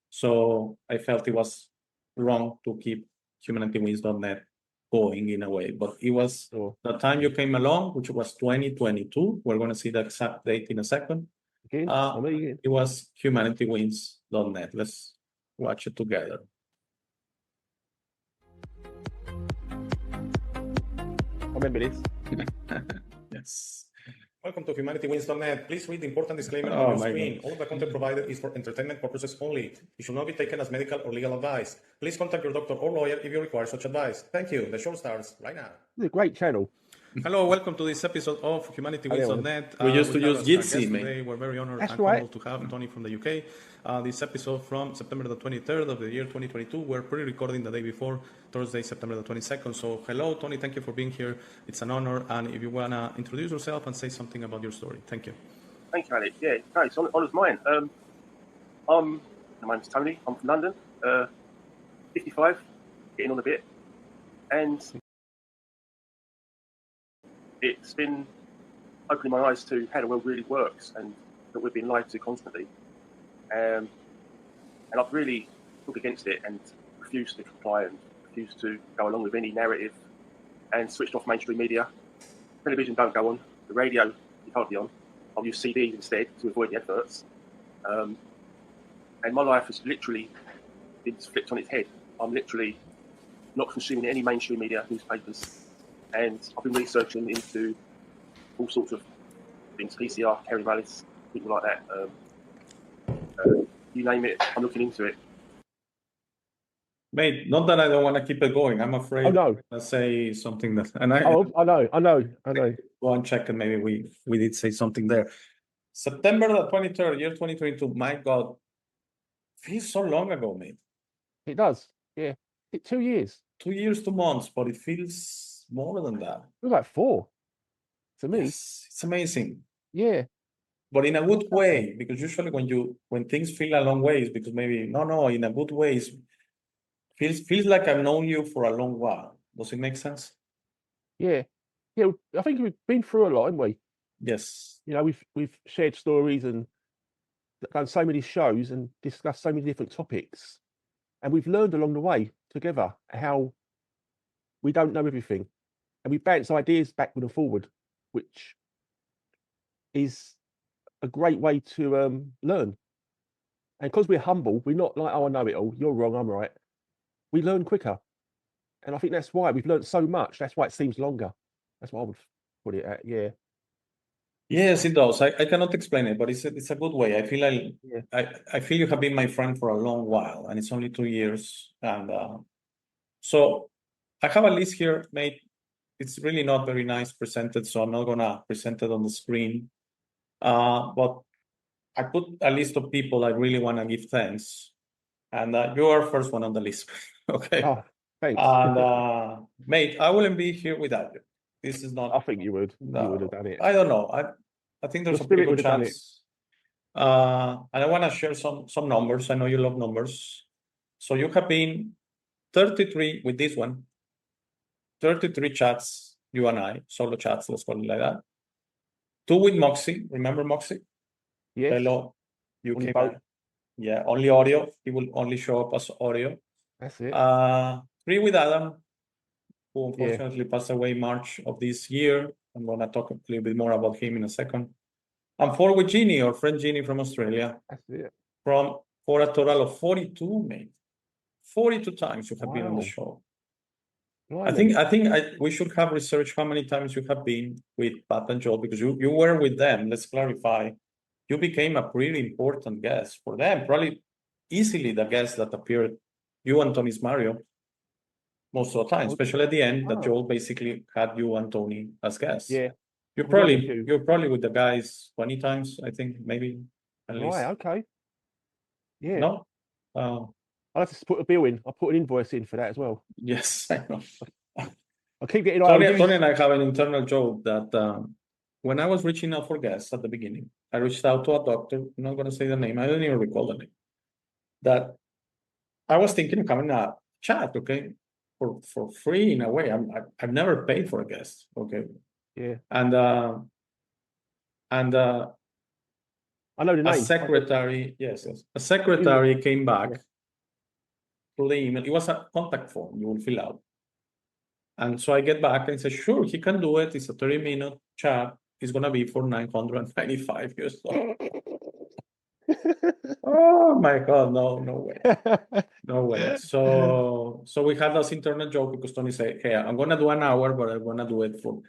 So I felt it was wrong to keep humanitywins.net going in a way, but it was Sure. the time you came along, which was 2022. We're going to see the exact date in a second. Again. I'm eating. It was humanitywins.net. Let's watch it together. I remember this. Yes. Welcome to humanitywins.net. Please read the important disclaimer Oh, on your my screen. All of the content provided is for entertainment purposes only. It should not be taken as medical or legal advice. Please contact your doctor or lawyer if you require such advice. Thank you. The show starts right now. This is a great channel. Hello, welcome to this episode of humanitywins.net. We used to have use as our Jitsi, guest mate. today. We're very honored That's and right. humbled to have Tony from the UK. This episode from September the 23rd of the year 2022. We're pre-recording the day before, Thursday, September the 22nd. So hello, Tony. Thank you for being here. It's an honor. And if you want to introduce yourself and say something about your story. Thank you. thank you, Alex. Yeah, no, it's honour's mine. My name's Tony. I'm from London. 55, getting on a bit, and it's been opening my eyes to how the world really works and that we've been lied to constantly. And I've really looked against it and refused to comply and refused to go along with any narrative and switched off mainstream media. Television don't go on. The radio is hardly on. I'll use CDs instead to avoid the adverts. And my life has literally been flipped on its head. I'm literally not consuming any mainstream media, newspapers, and I've been researching into all sorts of things, PCR, Kerry Mullis, people like that. You name it, I'm looking into it. Mate, not that I don't want to keep it going. I'm afraid Oh, no. to say something that, and I Oh, I know. go and check, and maybe we did say something there. September the 23rd, year 2022. My God, feels so long ago, mate. It does. Yeah. 2 years. 2 years, 2 months, but it feels more than that. It was like 4 to me. Yes, it's amazing, Yeah. but in a good way, because usually when things feel a long way, it's because maybe no, in a good way, feels like I've known you for a long while. Does it make sense? Yeah, yeah. I think we've been through a lot, haven't we? Yes. You know, we've shared stories and done so many shows and discussed so many different topics, and we've learned along the way together how we don't know everything, and we bounce ideas backward and forward, which is a great way to learn. And because we're humble, we're not like, oh, I know it all. You're wrong. I'm right. We learn quicker, and I think that's why we've learned so much. That's why it seems longer. That's what I would put it at. Yeah. Yes, it does. I cannot explain it, but it's a good way. I feel like Yeah. I feel you have been my friend for a long while, and it's only 2 years. And so I have a list here, mate. It's really not very nice presented, so I'm not gonna present it on the screen. But I put a list of people I really want to give thanks, and you are first one on the list. Okay. Oh, thanks. And mate, I wouldn't be here without you. This is not. I think you would. No, You would have done it. I don't know. I think there's Your a pretty spirit good would have done chance. And I want to share some numbers. I know you love numbers. So you have been 33 with this one, 33 chats, you and I, solo chats, let's call it like that. 2 with Moxie. Remember Moxie? Yes. Hello. On the UK boat. man. Yeah, only audio. He will only show up as audio. That's it. 3 with Adam, who Yeah. unfortunately passed away March of this year. I'm gonna talk a little bit more about him in a second. And 4 with Jeannie, our friend Jeannie from Australia, That's it. for a total of 42, mate. 42 times you have been on the Wow. show. Blimey. I think we should have researched how many times you have been with Pat and Joel, because you were with them. Let's clarify. You became a pretty important guest for them, probably easily the guest that appeared, you and Tony's Mario, most of the time, Oh, especially at the end, that wow. Joel basically had you and Tony as guests. Yeah. You're We wanted probably to. you're probably with the guys 20 times, I think, maybe at least. Right. Okay. Yeah. No? I'll have to put a bill in. I'll put an invoice in for that as well. Yes, I know. I keep getting Tony ideas. and I have an internal joke that when I was reaching out for guests at the beginning, I reached out to a doctor. I'm not going to say the name. I don't even recall the name. That I was thinking of having a chat, okay, for free in a way. I've never paid for a guest, okay. Yeah. And I know the a name. secretary, yes, a secretary came back to the email. It was a contact form you will fill out. And so I get back and say, sure, he can do it. It's a 30-minute chat. It's going to be for $995. Oh my God, no way. No way. So we had this internal joke because Tony said, hey, I'm going to do an hour, but I'm going to do it for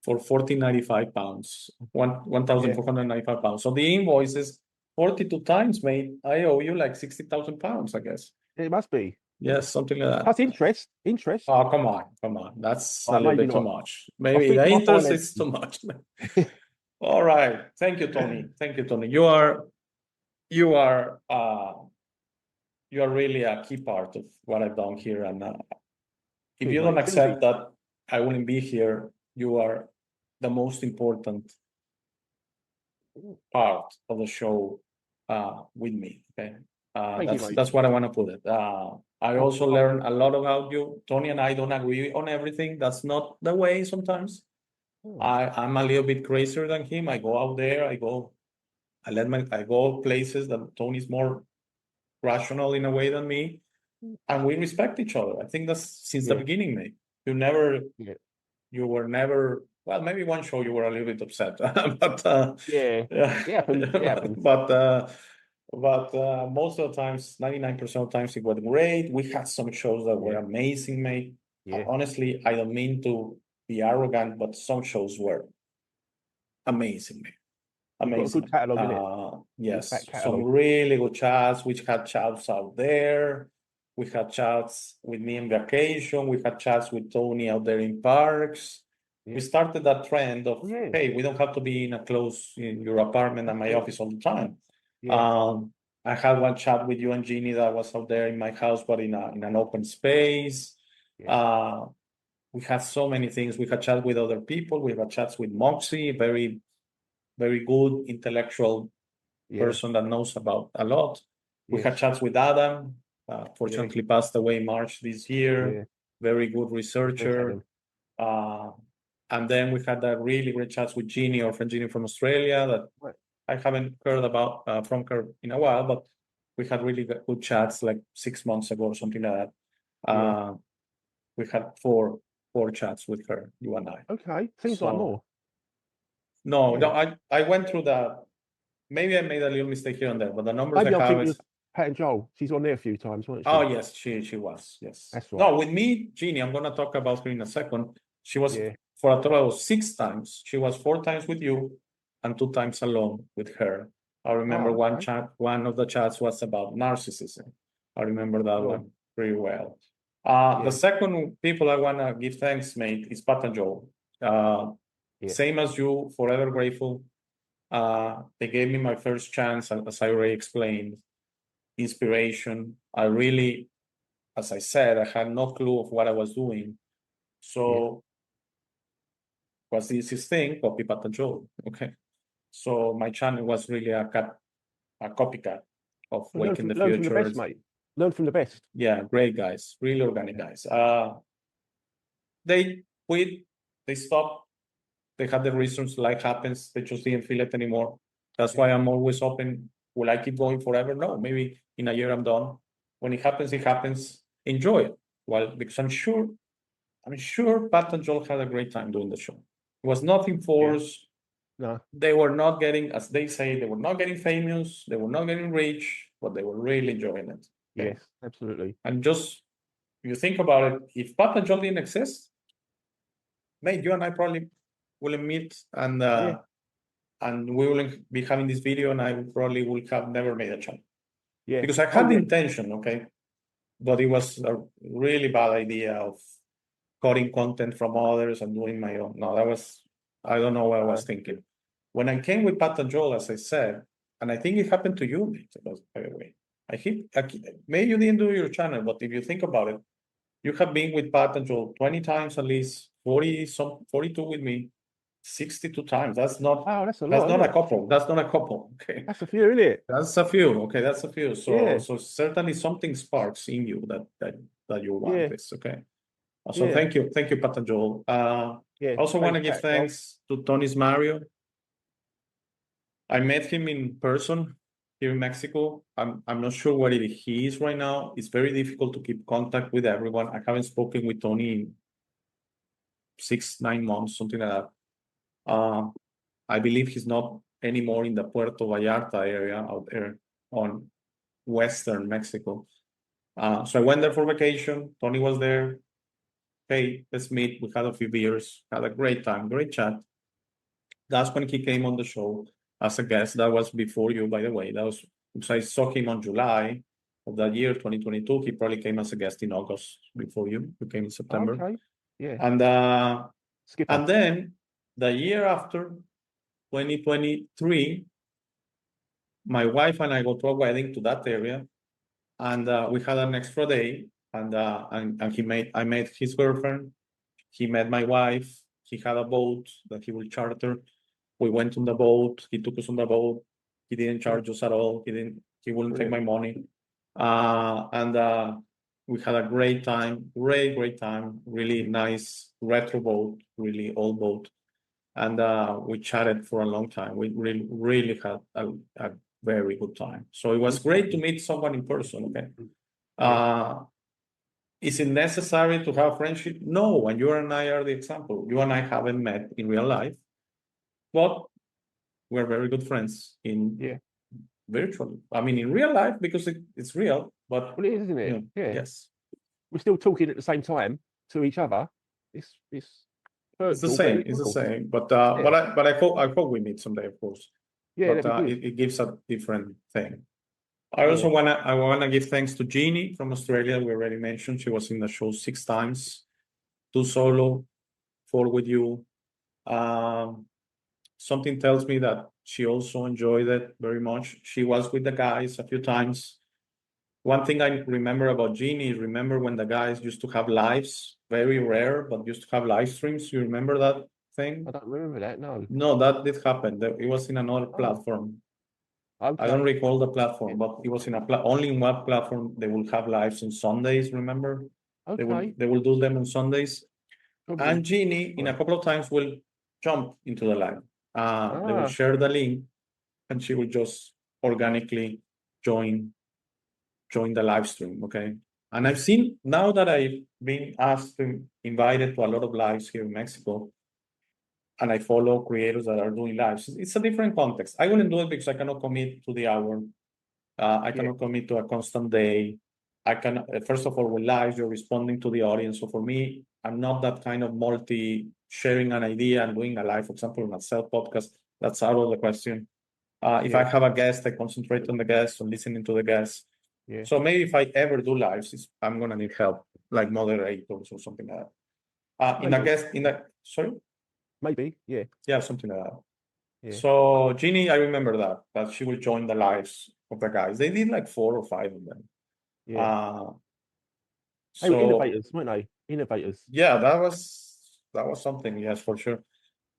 1,495 pounds, 1,495 pounds. So the invoice is 42 times, mate. I owe you like 60,000 pounds, I guess. It must be. Yes, something like that. That's interest. Interest. Oh, come on. That's a little maybe bit too not. much. Maybe think the my interest finance- is too much. All right. Thank you, Tony. Thank you, Tony. You are really a key part of what I've done here. And if Good, you don't mate. accept that I wouldn't be here, you are the most important part of the show with me. Okay. Thank you, mate. That's what I want to put it. I also learned a lot about you. Tony and I don't agree on everything. That's not the way sometimes. Oh. I'm a little bit crazier than him. I go out there, I go places that Tony's more rational in a way than me, and we respect each other. I think that's since the Yeah. beginning, mate. Yeah. You were never, well, maybe one show you were a little bit upset, but Yeah. It happens. But most of the times, 99% of the times it was great. We had some shows that were amazing, mate. Yeah. Honestly, I don't mean to be arrogant, but some shows were amazing, mate. You've got a Amazing. good catalogue, innit? Yes, Back some catalogue. really good chats. We had chats out there. We had chats with me in vacation. We had chats with Tony out there in parks. Yeah. We started that trend of, Yeah. hey, we don't have to be in your apartment and my office all the time. Yeah. I had one chat with you and Jeannie that was out there in my house, but in an open space. We had so many things. We had chats with other people. We had chats with Moxie, very, very good intellectual Yeah. person that knows about a lot. We Yes. had chats with Adam. Fortunately passed away March this year. Yeah. Very good Very researcher. sad. And then we had a really great chats with Jeannie, our friend Jeannie from Australia, that Right. I haven't heard about from her in a while, but we had really good chats like 6 months ago or something like that. Yeah. We had four chats with her, you and I. Okay. Seems like So- more. No, Yeah. no, I went through the. Maybe I made a little mistake here and there, but the numbers Maybe I I'm have thinking is. of Pat and Joel. She's on there a few times, wasn't she? Oh yes, she was, yes. That's right. No, with me, Jeannie, I'm gonna talk about her in a second. She was Yeah. for a total of 6 times. She was 4 times with you and 2 times alone with her. I remember Oh, one okay. chat, one of the chats was about narcissism. I remember that Sure. one pretty well. Yeah. The second people I wanna give thanks, mate, is Pat and Joel. Yeah. Same as you, forever grateful. They gave me my first chance, and as I already explained, inspiration. I really, as I said, I had no clue of what I was doing. So what's the easiest thing? Copy Pat and Joel. Okay. So my channel was really a copycat of Well, Wake in the learn from the Future. best, mate. Learn from the best. Yeah, great guys, really organic guys. They quit, they stopped, they had the reasons, life happens, they just didn't feel it anymore. That's why I'm always open. Will I keep going forever? No, maybe in a year I'm done. When it happens, enjoy it. Well, because I'm sure Pat and Joel had a great time doing the show. It was nothing forced. No. They were not getting, as they say, they were not getting famous, they were not getting rich, but they were really enjoying it. Okay? Yes, absolutely. And just, you think about it, if Pat and Joel didn't exist, mate, you and I probably wouldn't meet, and we wouldn't be having this video, and I probably would have never made a channel. Yeah. Because I had the intention, okay, but it was a really bad idea of cutting content from others and doing my own. No, I don't know what I was thinking. When I came with Pat and Joel, as I said, and I think it happened to you, mate, by the way. Maybe you didn't do your channel, but if you think about it, you have been with Pat and Joel 20 times at least, 42 with me, 62 times. That's not Wow, that's a lot. that's not isn't a it? couple. That's not a couple. Okay. That's a few, isn't it? That's a few. Okay, that's a few. So Yeah. so certainly something sparks in you that you want Yeah. this. Okay. So Yeah. thank you, Pat and Joel. Yeah. I also want to give Pat, Joel. thanks to Tony's Mario. I met him in person here in Mexico. I'm not sure where he is right now. It's very difficult to keep contact with everyone. I haven't spoken with Tony in 6-9 months, something like that. I believe he's not anymore in the Puerto Vallarta area out there on Western Mexico. So I went there for vacation. Tony was there. Hey, let's meet. We had a few beers, had a great time, great chat. That's when he came on the show as a guest. That was before you, by the way. So I saw him on July of that year, 2022. He probably came as a guest in August before you. You came in September. Okay. Yeah. And Skip and then the year after, 2023, my wife and I go to a wedding to that area, and we had an extra day, and I met his girlfriend. He met my wife. He had a boat that he will charter. We went on the boat. He took us on the boat. He didn't charge us at all. He wouldn't take my money. And we had a great time, great time. Really nice retro boat, really old boat. And we chatted for a long time. We really had a very good time. So it was great to meet someone in person. Okay. Is it necessary to have friendship? No, and you and I are the example. You and I haven't met in real life, but we're very good friends in virtually. I mean, in real life, because it's real, but well, it is, isn't it? you know, Yeah. yes, We're still talking at the same time to each other. It's the virtual, same. but It's the real. same. But I hope we meet someday, of course. Yeah, But that'd be good. it gives a different thing. I also wanna give thanks to Jeannie from Australia. We already mentioned she was in the show 6 times, 2 solo, 4 with you. Something tells me that she also enjoyed it very much. She was with the guys a few times. One thing I remember about Jeannie is remember when the guys used to have lives, very rare, but used to have live streams. You remember that thing? I don't remember that. No. No, that did happen. It was in another platform. Okay. I don't recall the platform, but it was in only in one platform. They will have lives on Sundays. Remember, Okay. they will do them on Sundays. Probably. And Jeannie, in a Right. couple of times, will jump into the live. They will Ah. share the link, and she will just organically join the live stream. Okay. And I've seen now that I've been invited to a lot of lives here in Mexico, and I follow creators that are doing lives. It's a different context. I wouldn't do it because I cannot commit to the hour. I cannot commit to a constant day. I can, first of all, with lives, you're responding to the audience. So for me, I'm not that kind of sharing an idea and doing a live, for example, on a self podcast. That's out of the question. If I have a guest, I concentrate on the guest, on listening to the guest. Yeah. So maybe if I ever do lives, I'm gonna need help, like moderators or something like that. Sorry? Maybe. Yeah. Yeah, something like that. Yeah. So Jeannie, I remember that she will join the lives of the guys. They did like 4 or 5 of them. Yeah. They were innovators, weren't they? Innovators. Yeah, that was something, yes, for sure.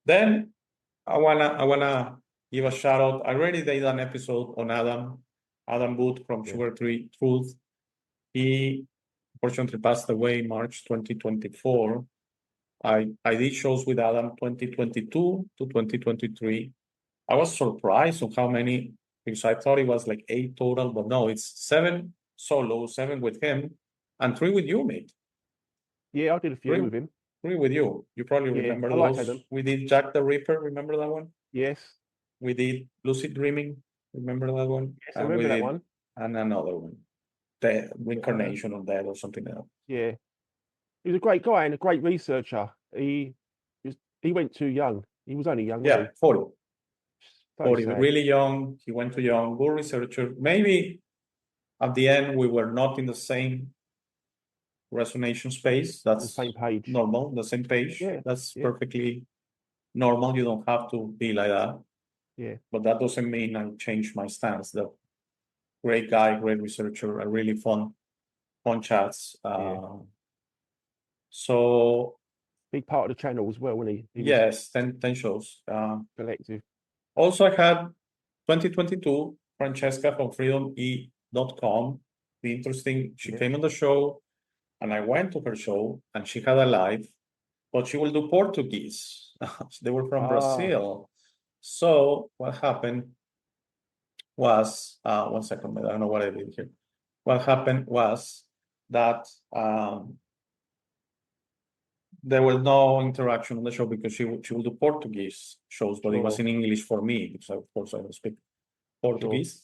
Then I wanna give a shout out. I already did an episode on Adam Booth from Sugar Tree Truth. He unfortunately passed away in March 2024. I did shows with Adam 2022 to 2023. I was surprised on how many, because I thought it was like 8 total, but no, it's 7 solo, 7 with him, and 3 with you, mate. Yeah, I did a few Three- with him. 3 with you. You probably Yeah, remember I like those. Adam. We did Jack the Ripper. Remember that one? Yes. We did Lucid Dreaming. Remember that one? Yes, I remember that one. And another one, the Reincarnation of Death or something like that. Yeah. He was a great guy and a great researcher. He went too young. He was only young. Yeah, 40. Very 40, sad. really young. He went too young. Good researcher. Maybe at the end we were not in the same resonation space. On the That's same page. normal. The same page. Yeah, That's yeah. perfectly normal. You don't have to be like that. Yeah. But that doesn't mean I changed my stance. The great guy, great researcher, a really fun chats. So Big part of the channel as well, wasn't he? Was yes, 10 shows. collective. Also, I had 2022 Francesca from freedomE.com. The interesting, she came on the show, and I went to her show, and she had a live, but she will do Portuguese. They were from Brazil. So what happened was, 1 second, I don't know what I did here. What happened was that there was no interaction on the show because she will do Portuguese shows, but it was in English for me because of course I don't speak Portuguese.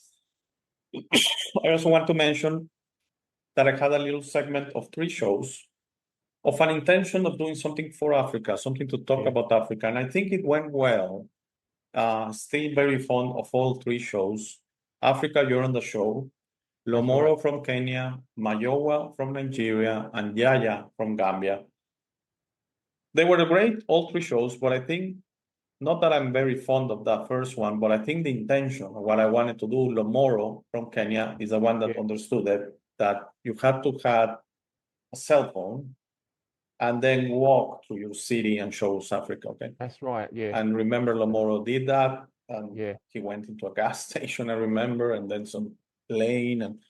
I also want to mention that I had a little segment of 3 shows of an intention of doing something for Africa, something to talk about Africa, and I think it went well. Still very fond of all 3 shows. Africa, you're on the show. Lomoro from Kenya, Mayowa from Nigeria, and Yaya from Gambia. They were great, all 3 shows, but I think, not that I'm very fond of that first one, but I think the intention of what I wanted to do, Lomoro from Kenya, is the one that understood that you had to have a cell phone and then walk through your city and show Africa, okay? That's right, yeah. And remember, Lomoro did that, and he went into a gas station, I remember, and then some plane,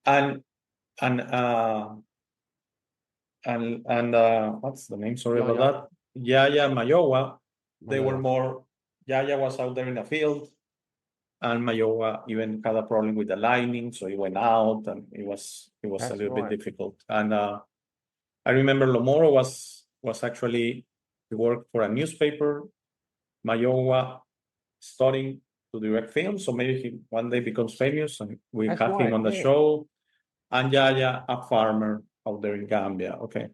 and what's the name? Sorry about that. Yaya and Mayowa, they were more, Yaya was out there in the field, and Mayowa even had a problem with the lighting, so he went out, and it was a little bit difficult. And I remember Lomoro was actually, he worked for a newspaper, Mayowa studying to direct films, so maybe he one day becomes famous, and we have him on the show. And Yaya, a farmer out there in Gambia. Okay.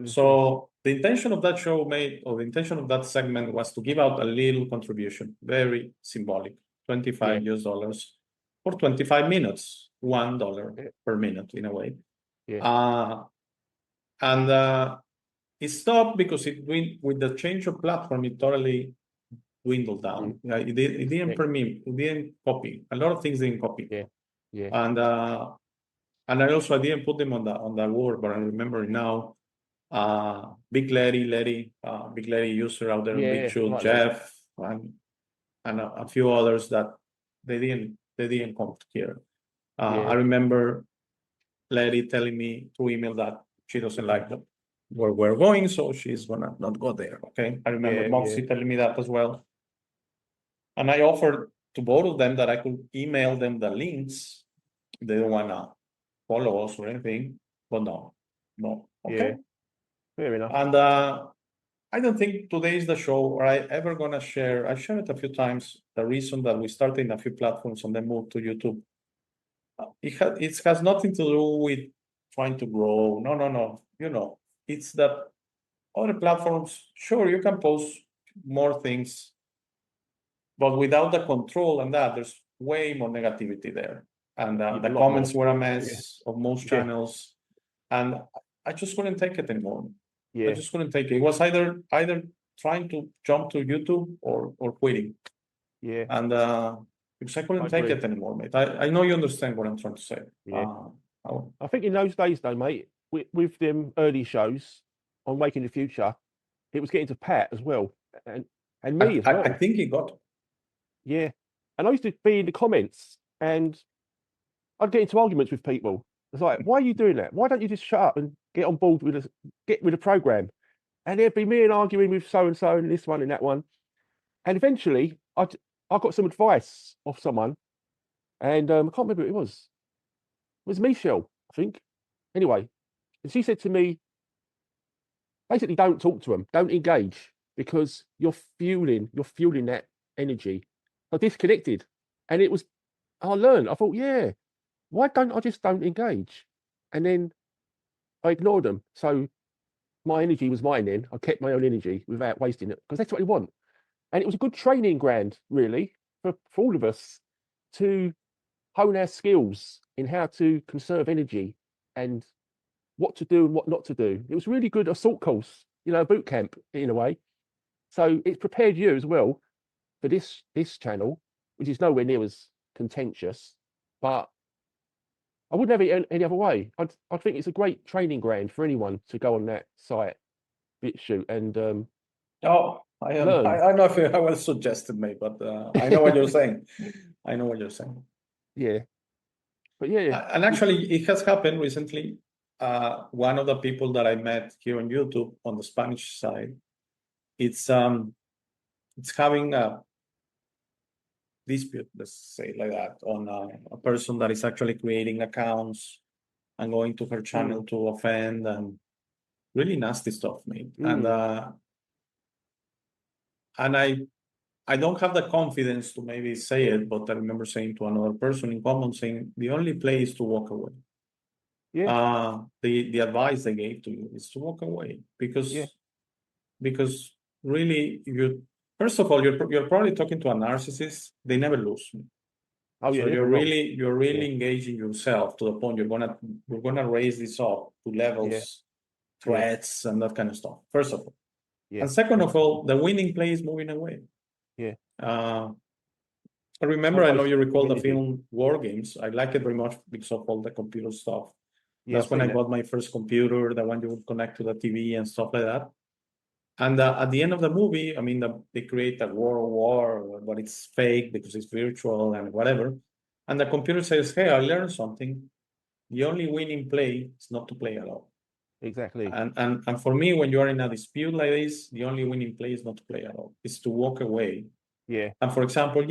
So the intention of that show the intention of that segment was to give out a little contribution, very symbolic, $25 US for 25 minutes, $1 per minute in a way. And it stopped because with the change of platform, it totally dwindled down. It didn't permit, it didn't copy. A lot of things didn't copy. And I didn't put them on the word, but I remember it now. Big Letty, Big Letty user out there, Big Shoot, Jeff, and a few others that they didn't they didn't come here. Yeah. I remember Lady telling me through email that she doesn't like where we're going, so she's gonna not go there. Okay. I remember Yeah, Moxie telling me that as well. And I offered to both of them that I could email them the links. They don't wanna follow us or anything, but no. Okay. Yeah. Fair enough. And I don't think today is the show where I ever gonna share. I shared it a few times. The reason that we started in a few platforms and then moved to YouTube. It has nothing to do with trying to grow. No. It's that other platforms, sure, you can post more things, but without the control and that, there's way more negativity there. And Yeah, the a lot comments more. were a mess of most Yeah. channels, and I just couldn't take it anymore. I Yeah. just couldn't take it. It was either trying to jump to YouTube or quitting. Yeah. And because I couldn't I take agree. it anymore, mate. I know you understand what I'm trying to say. Yeah. Oh, I think in those days, though, mate, with them early shows on Waking the Future, it was getting to Pat as well, and me as well. I think he got. Yeah, and I used to be in the comments, and I'd get into arguments with people. It's like, why are you doing that? Why don't you just shut up and get on board with the program? And there'd be me and arguing with so and so and this one and that one, and eventually I got some advice off someone, and I can't remember who it was. It was Michelle, I think. Anyway, and she said to me, basically, don't talk to them, don't engage, because you're fueling that energy. I disconnected, and it was. I learned. I thought, yeah, why don't I just don't engage? And then I ignored them. So my energy was mine. Then I kept my own energy without wasting it, because that's what you want. And it was a good training ground, really, for all of us to hone our skills in how to conserve energy and what to do and what not to do. It was a really good assault course, a boot camp in a way. So it's prepared you as well for this channel, which is nowhere near as contentious, but I wouldn't have it any other way. I think it's a great training ground for anyone to go on that site, BitChute, and I learn. don't know if I was suggested, mate, but I know what you're saying. I know what you're saying. Yeah, but yeah, And actually, it has happened recently. One of the people that I met here on YouTube on the Spanish side, it's having a dispute, let's say like that, on a person that is actually creating accounts and going to her channel to offend and really nasty stuff, mate. And I don't have the confidence to maybe say it, but I remember saying to another person in common, saying the only play is to walk away. Yeah. The advice they gave to you is to walk away, because really, first of all, you're probably talking to a narcissist. They never lose. Oh yeah, So you're really engaging yourself to the point you're gonna raise this up to levels, threats, and that kind of stuff. First of all. And second of all, the winning play is moving away. Yeah. I remember, I know you recall the film War Games. I like it very much because of all the computer stuff. That's when I got my first computer, the one you would connect to the TV and stuff like that. And at the end of the movie, I mean, they create a war, but it's fake because it's virtual and whatever. And the computer says, hey, I learned something. The only winning play is not to play at all. Exactly. And for me, when you are in a dispute like this, the only winning play is not to play at all. It's to walk away. Yeah. And for example,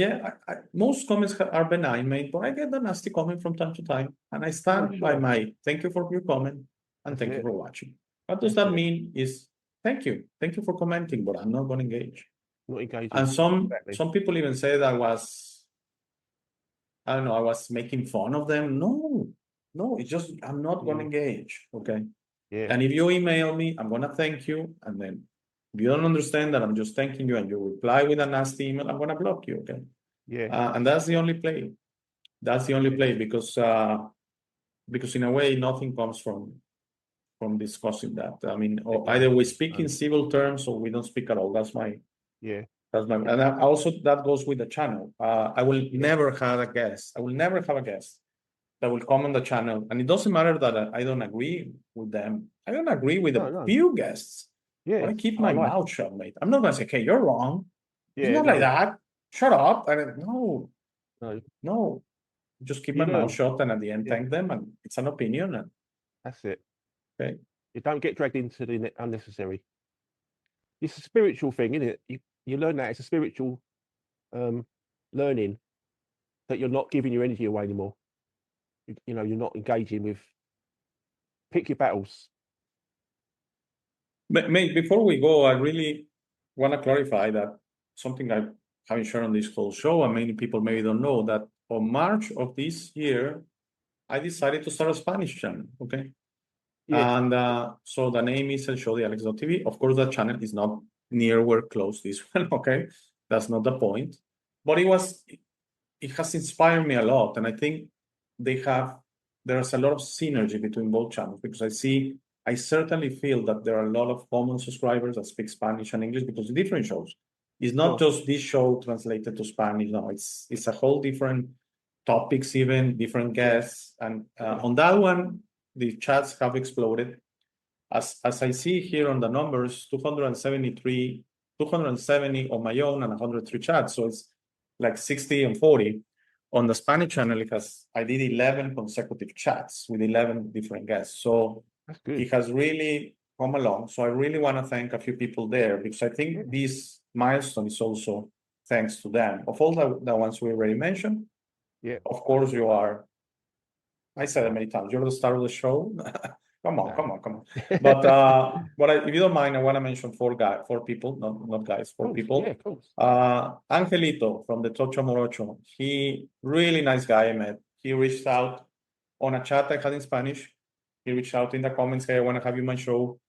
most comments are benign, mate, but I get the nasty comment from time to time. And I stand by my thank you for your comment and thank you for watching. What does that mean is thank you for commenting, but I'm not going to engage. Not engaging. And some people even say that I was making fun of them. No, it's just I'm not going to engage. Okay. Yeah. And if you email me, I'm going to thank you. And then if you don't understand that I'm just thanking you and you reply with a nasty email, I'm going to block you. Okay. Yeah. And that's the only play. That's the only play because in a way, nothing comes from discussing that. I mean, either we speak in civil terms or we don't speak at all. And also that goes with the channel. I will never have a guest. I will never have a guest that will come on the channel. And it doesn't matter that I don't agree with them. I don't agree with a few guests. Yeah. But I keep my mouth shut, mate. I'm not going to say, okay, you're wrong. It's not like that. Shut up. No. just keep You my mouth learn. shut, and at the end, Yeah. thank them, and it's an opinion. And That's it. Okay. You don't get dragged into the unnecessary. It's a spiritual thing, isn't it? You learn that it's a spiritual learning, that you're not giving your energy away anymore. You know, you're not engaging with. Pick your battles. Mate, before we go, I really want to clarify that something I haven't shared on this whole show, and many people maybe don't know, that on March of this year, I decided to start a Spanish channel. Okay. Yeah. And so the name is El Show de Alex.tv. Of course, that channel is not near close this one. Okay. That's not the point. But it has inspired me a lot. And I think there's a lot of synergy between both channels, because I certainly feel that there are a lot of common subscribers that speak Spanish and English, because it's different shows. It's not just this show translated to Spanish. No, it's a whole different topics, even different guests. And on that one, the chats have exploded. As I see here on the numbers, 270 on my own and 103 chats. So it's like 60 and 40. On the Spanish channel, I did 11 consecutive chats with 11 different guests. So That's good. it has really come along. So I really want to thank a few people there, because I think this milestone is also thanks to them. Of all the ones we already mentioned, Yeah. of course you are. I said it many times. You're the star of the show. Come on. But if you don't mind, I want to mention four people, not guys, four people. Yeah, of course. Angelito from the Tocho Morocho. He really nice guy I met. He reached out on a chat I had in Spanish. He reached out in the comments, hey, I want to have you on my show.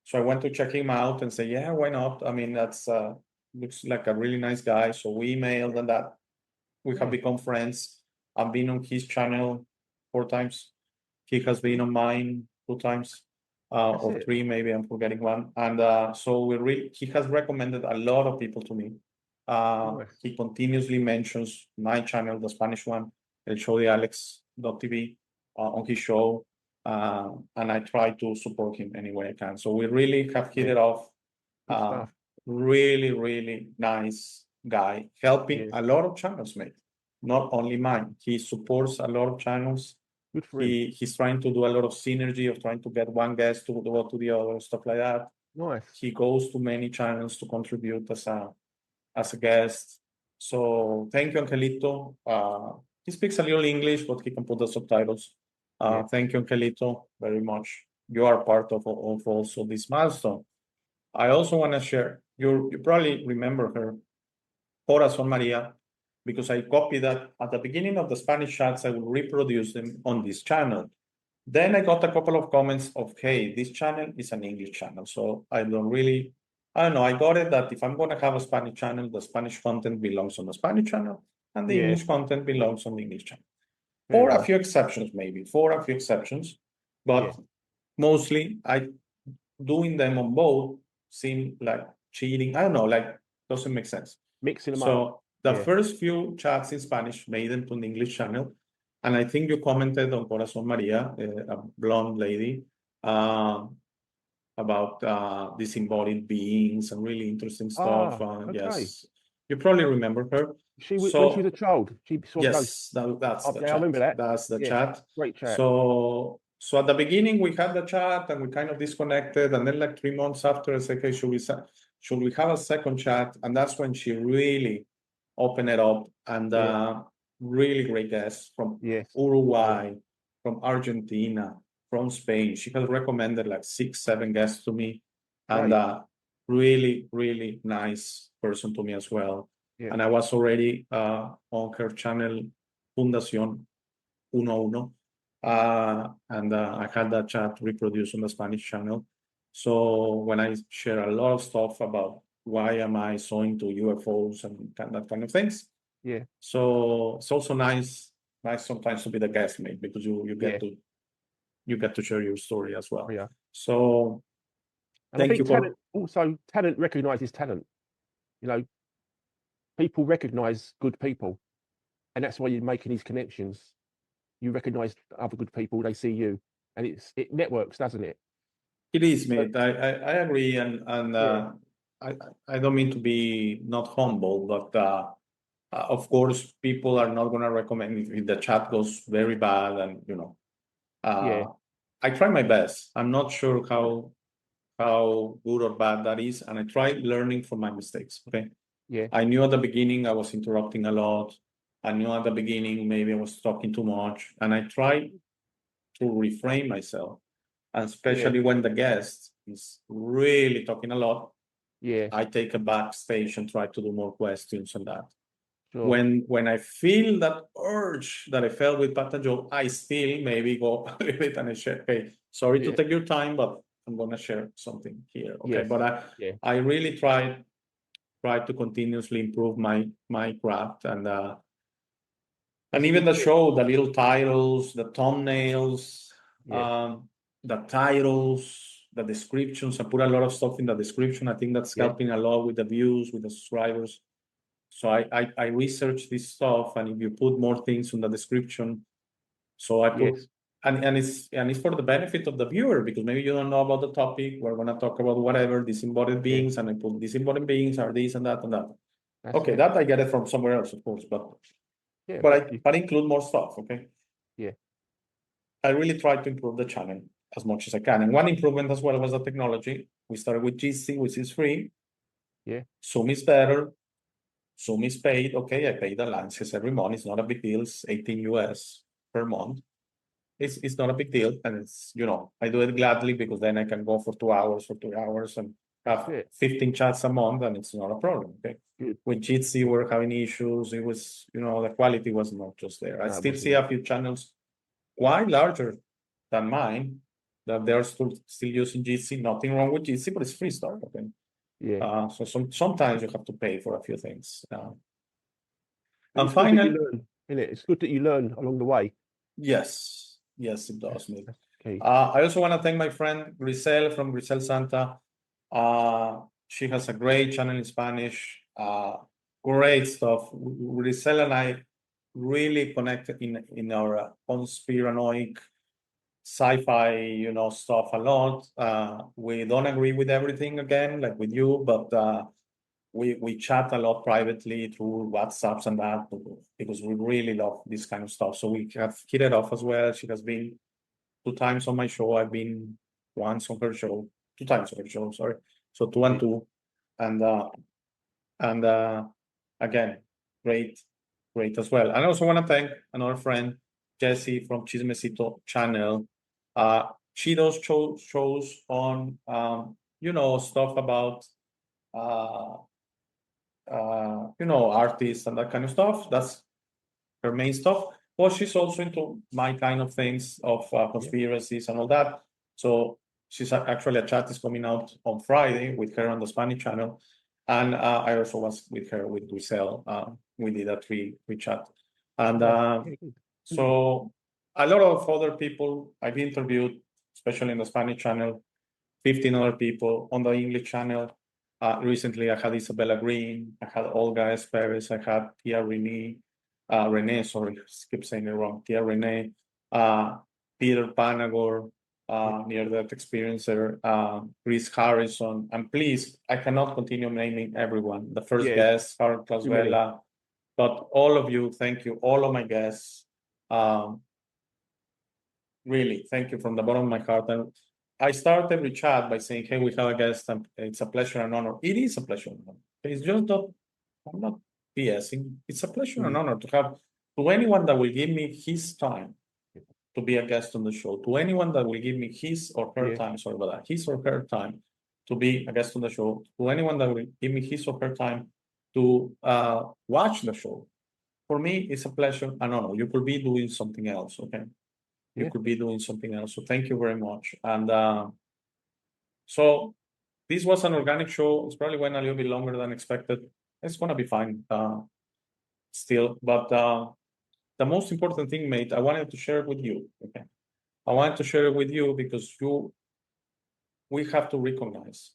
So I went to check him out and say, yeah, why not? I mean, that's looks like a really nice guy. So we emailed, and that we have become friends. I've been on his channel 4 times. He has been on mine 2 times, or 3, maybe I'm forgetting one. And so he has recommended a lot of people to me. He continuously mentions my channel, the Spanish one, El Show de Alex.tv, on his show. And I try to support him any way I can. So we really have hit it off. Good stuff. Really, really nice guy, helping a lot of channels, mate. Not only mine. He supports a lot of channels. Good for him. He's trying to do a lot of synergy of trying to get one guest to go to the other, stuff like that. Nice. He goes to many channels to contribute as a guest. So thank you, Angelito. He speaks a little English, but he can put the subtitles. Thank you, Angelito, very much. You are part of also this milestone. I also want to share, you probably remember her, Corazon Maria, because I copied that at the beginning of the Spanish chats. I will reproduce them on this channel. Then I got a couple of comments of, hey, this channel is an English channel. So I don't know. I got it that if I'm going to have a Spanish channel, the Spanish content belongs on the Spanish channel, and the English content belongs on the English channel. For a few exceptions, maybe. But mostly doing them on both seem like cheating. I don't know, like doesn't make sense. Mixing them up. So the first few chats in Spanish made them to the English channel. And I think you commented on Corazon Maria, a blonde lady, about disembodied beings and really interesting stuff. Yes, you probably remember her. When she was a child, she saw yes, that's the chat. I remember that. That's the chat. Great chat. So at the beginning we had the chat and we kind of disconnected, and then like 3 months after I said, okay, should we have a second chat? And that's when she really opened it up, and really great guests from Uruguay, from Argentina, from Spain. She has recommended like 6-7 guests to me, and really, really nice person to me as well. And I was already on her channel, Fundación 11, and I had that chat reproduced on the Spanish channel. So when I share a lot of stuff about why am I so into UFOs and that kind of things. So it's also nice sometimes to be the guest, mate, because you get to share your story as well. So thank you. Talent recognizes talent. You know, people recognize good people, and that's why you're making these connections. You recognize other good people, they see you, and it networks, doesn't it? It is, mate. I agree, and I don't mean to be not humble, but Of course, people are not going to recommend if the chat goes very bad, and Yeah. I try my best. I'm not sure how good or bad that is, and I try learning from my mistakes. Okay. Yeah. I knew at the beginning I was interrupting a lot. I knew at the beginning maybe I was talking too much, and I try to reframe myself, and especially when the guest is really talking a lot, Yeah. I take a backstage and try to do more questions on that. Sure. When I feel that urge that I felt with Pat and Joe, I still maybe go a little bit and I share, hey, sorry to Yeah. take your time, but I'm gonna share something here. Okay. Yes. But Yeah. I really try to continuously improve my craft, and even the show, the little titles, the thumbnails, Yeah. the titles, the descriptions. I put a lot of stuff in the description. I think that's Yeah. helping a lot with the views, with the subscribers. So I research this stuff, and if you put more things in the description, so I put, Yes. and it's for the benefit of the viewer, because maybe you don't know about the topic. We're gonna talk about whatever, disembodied beings, and I put disembodied beings are this and that and that. That's Okay, it. that I get it from somewhere else, of course, but Yeah. I include more stuff. Okay. Yeah. I really try to improve the channel as much as I can, and one improvement as well was the technology. We started with Jitsi, which is free. Yeah. Zoom is better. Zoom is paid. Okay, I pay the licenses every month. It's not a big deal. It's $18 US per month. It's not a big deal, and it's I do it gladly, because then I can go for 2 hours or 3 hours and have That's it. 15 chats a month, and it's not a problem. Okay. Good. With Jitsi, we're having issues. It was the quality was not just there. I No, it still wasn't. see a few channels quite larger than mine that they're still using Jitsi. Nothing wrong with Jitsi, but it's free start. Okay. Yeah. So sometimes you have to pay for a few things. And And it's good that you finally, learn, isn't it? It's good that you learn along the way. yes, it does, Nick. Okay. I also want to thank my friend Grisel from Grisel Santa. She has a great channel in Spanish. Great stuff. Grisel and I really connected in our conspiranoic sci-fi, stuff a lot. We don't agree with everything again, like with you, but we chat a lot privately through WhatsApps and that, because we really love this kind of stuff. So we have hit it off as well. She has been 2 times on my show. I've been once on her show, 2 times on her show. Sorry, so 2 and 2, and again, great as well. And I also want to thank another friend, Jesse from Chismecito channel. She does shows on stuff about artists and that kind of stuff. That's her main stuff. But she's also into my kind of things of conspiracies and all that. So she's actually, a chat is coming out on Friday with her on the Spanish channel. And I also was with her with Grisel. We did a three chat. And so a lot of other people I've interviewed, especially in the Spanish channel, 15 other people on the English channel. Recently, I had Isabella Green, I had Olga Esperes, I had Tia Renee, sorry, keep saying it wrong, Tia Renee, Peter Panagor, near-death experiencer, Chris Harrison, and please, I cannot continue naming everyone. The first guest, Harold Clausvela, but all of you, thank you, all of my guests. Really, thank you from the bottom of my heart. And I start every chat by saying, hey, we have a guest, and it's a pleasure and honor. It is a pleasure and honor. It's just not, I'm not BSing. It's a pleasure and honor to have, to anyone that will give me his time to be a guest on the show, to anyone that will give me his or her time, sorry about that, his or her time to be a guest on the show, to anyone that will give me his or her time to watch the show. For me, it's a pleasure and honor. You could be doing something else, okay? You could be doing something else. So thank you very much. And so this was an organic show. It's probably went a little bit longer than expected. It's gonna be fine still. But the most important thing, mate, I wanted to share it with you. Okay. I wanted to share it with you because we have to recognize.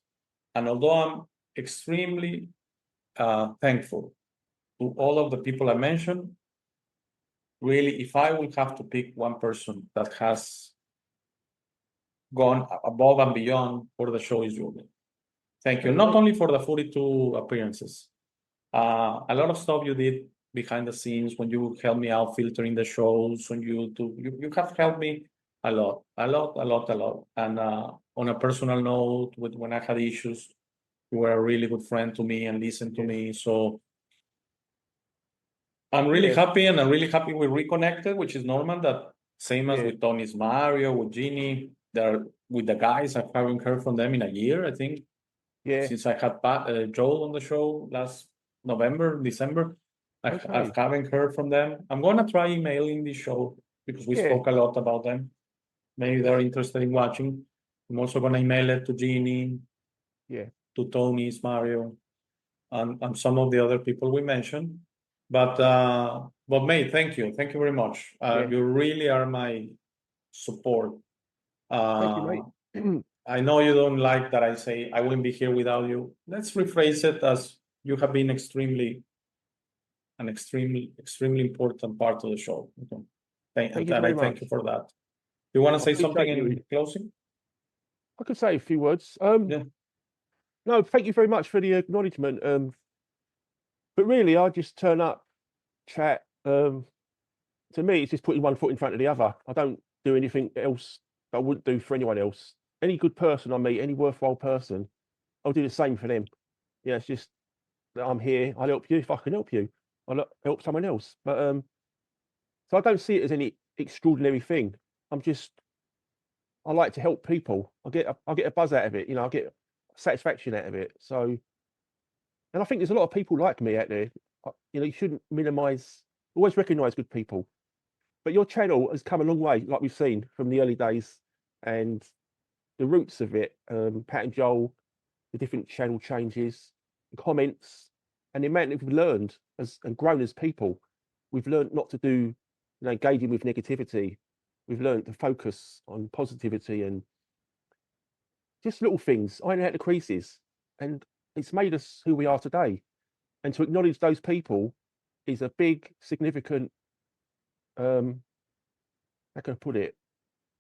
And although I'm extremely thankful to all of the people I mentioned, really, if I will have to pick one person that has gone above and beyond for the show, is Julian. Thank you. Not only for the 42 appearances. A lot of stuff you did behind the scenes, when you help me out filtering the shows, when you have helped me a lot. And on a personal note, when I had issues, you were a really good friend to me and listened to me. So I'm really happy, and I'm really happy we reconnected, which is normal. That same as with Tony's Mario, with Genie, with the guys. I haven't heard from them in a year, I think. Yeah. Since I had Joel on the show last November, December, I haven't heard from them. I'm gonna try emailing the show because we spoke a lot about them. Maybe they're interested in watching. I'm also gonna email it to Genie, to Tony's, Mario, and some of the other people we mentioned. But mate, thank you very much. You really are my support. Thank you, mate. I know you don't like that I say I wouldn't be here without you. Let's rephrase it as you have been extremely important part of the show. Okay. Thank you very much. Thank you for that. You want to say something appreciate in closing? I could say a few words. No, thank you very much for the acknowledgement. But really, I just turn up, chat. To me, it's just putting one foot in front of the other. I don't do anything else that I wouldn't do for anyone else. Any good person I meet, any worthwhile person, I'll do the same for them. Yeah, it's just that I'm here. I'll help you if I can help you. I'll help someone else. But so I don't see it as any extraordinary thing. I like to help people. I get a buzz out of it. I get satisfaction out of it. So, and I think there's a lot of people like me out there. You shouldn't minimize. Always recognize good people. But your channel has come a long way, like we've seen from the early days, and the roots of it. Pat and Joel, the different channel changes, the comments, and the amount that we've learned and grown as people. We've learned not to do, engaging with negativity. We've learned to focus on positivity and just little things, ironing out the creases. And it's made us who we are today. And to acknowledge those people is a big, significant, how can I put it?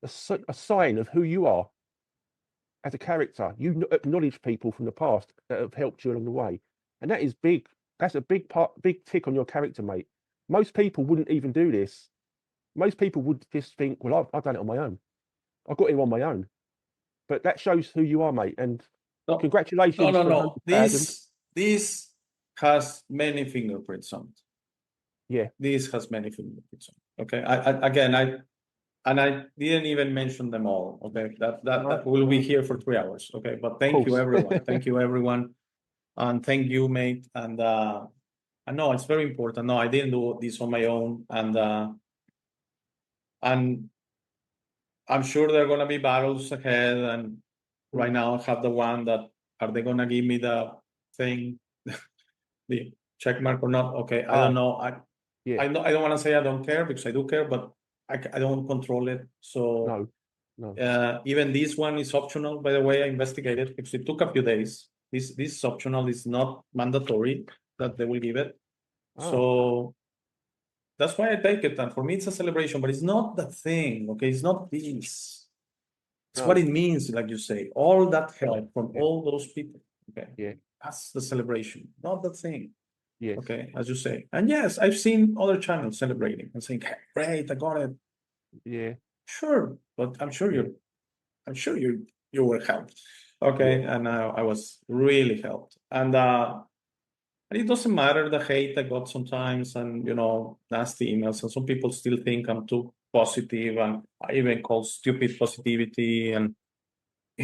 A sign of who you are as a character. You acknowledge people from the past that have helped you along the way. And that is big. That's a big tick on your character, mate. Most people wouldn't even do this. Most people would just think, well, I've done it on my own. I got here on my own. But that shows who you are, mate. And congratulations. No. This has many fingerprints on it. Yeah. This has many fingerprints on it. Okay. I didn't even mention them all. Okay. That will be here for 3 hours. Okay. But thank you, everyone. Thank you, everyone. And thank you, mate. And I know it's very important. No, I didn't do this on my own. And I'm sure there are gonna be battles ahead. And right now I have the one that, are they gonna give me the thing, the check mark or not? Okay, I don't know. I don't want to say I don't care, because I do care, but I don't control it. So no. Even this one is optional. By the way, I investigated because it took a few days. This is optional. It's not mandatory that they will give it. So that's why I take it. And for me, it's a celebration, but it's not that thing. Okay, it's not this. It's what it means, like you say. All that help from all those people. Okay. Yeah. That's the celebration, not the thing. Yes. Okay, as you say. And yes, I've seen other channels celebrating and saying, hey, great, I got it. Yeah. Sure, but I'm sure you were helped. Okay, and I was really helped. And it doesn't matter the hate I got sometimes, and nasty emails, and some people still think I'm too positive, and I even call stupid positivity. And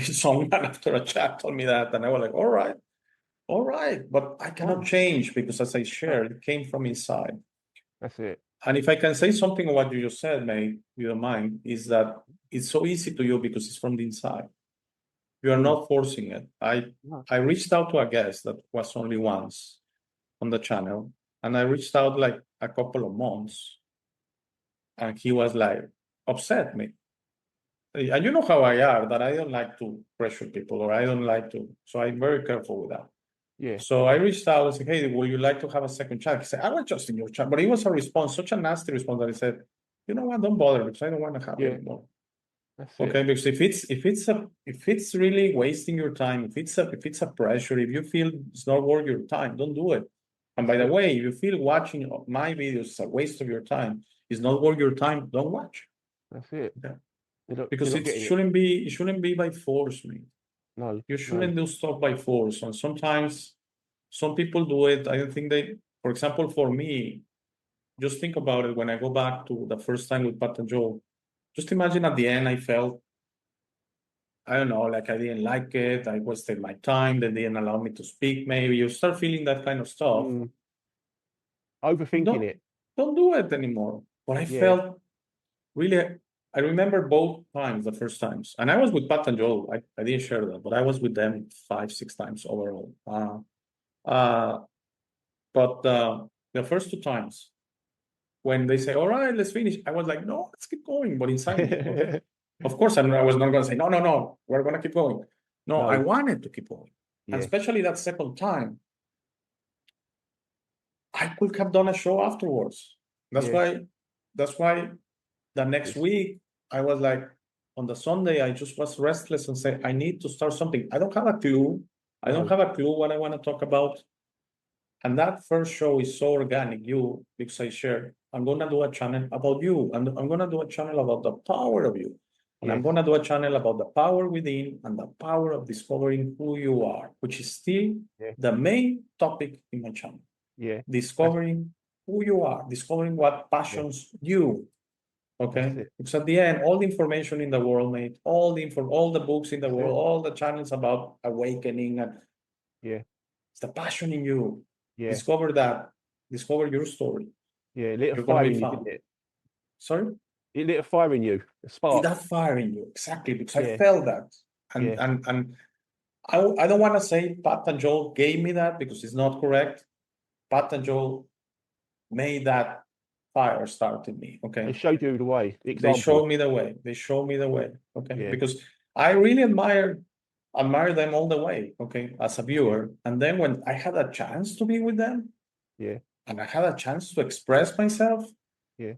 someone after a chat told me that, and I was like, all right, but I cannot change, because as I shared, it came from inside. That's it. And if I can say something of what you just said, mate, you don't mind, is that it's so easy to you because it's from the inside. You are not forcing it. I reached out to a guest that was only once on the channel, and I reached out like a couple of months, and he was like upset me. And you know how I are, that I don't like to pressure people, or I don't like to, so I'm very careful with that. Yeah. So I reached out and said, hey, would you like to have a second chat? He said, I was just in your chat. But it was a response, such a nasty response, that he said, you know what, don't bother, because I don't want to have it anymore. Okay, because if it's really wasting your time, if it's a pressure, if you feel it's not worth your time, don't do it. And by the way, if you feel watching my videos is a waste of your time, it's not worth your time, don't watch. That's it. Yeah. you're Because not it getting shouldn't be by force, man. No, You shouldn't do stuff by force. And sometimes some people do it. I don't think for example, for me, just think about it when I go back to the first time with Pat and Joe. Just imagine at the end I felt, I don't know, like I didn't like it, I wasted my time, they didn't allow me to speak. Maybe you start feeling that kind of stuff. Overthinking it. Don't do it anymore. But I felt really, I remember both times, the first times, and I was with Pat and Joel. I didn't share that, but I was with them 5-6 times overall. But the first 2 times, when they say, "All right, let's finish," I was like, "No, let's keep going." But inside, me, okay. Of course, I was not going to say, "No, we're going to keep going." No, I wanted to keep going, and especially that second time, I could have done a show afterwards. That's why the next week I was like, on the Sunday, I just was restless and said, I need to start something. I don't have a clue. I don't have a clue what I want to talk about. And that first show is so organic, because I shared, I'm going to do a channel about you. And I'm going to do a channel about the power of you. And I'm going to do a channel about the power within and the power of discovering who you are, which is still the main topic in my channel. Discovering who you are, discovering what passions you. Okay, because at the end, all the information in the world, mate, all the books in the world, all the channels about awakening, and it's the passion in you. Discover that. Discover your story. It lit a fire in you, didn't it? Sorry? It lit a fire in you, a spark. That fire in you, exactly, because I felt that. And I don't want to say Pat and Joel gave me that, because it's not correct. Pat and Joel made that fire start in me. Okay. They showed you the way. They showed me the way. Okay. Because I really admire them all the way. Okay. As a viewer. And then when I had a chance to be with them. And I had a chance to express myself.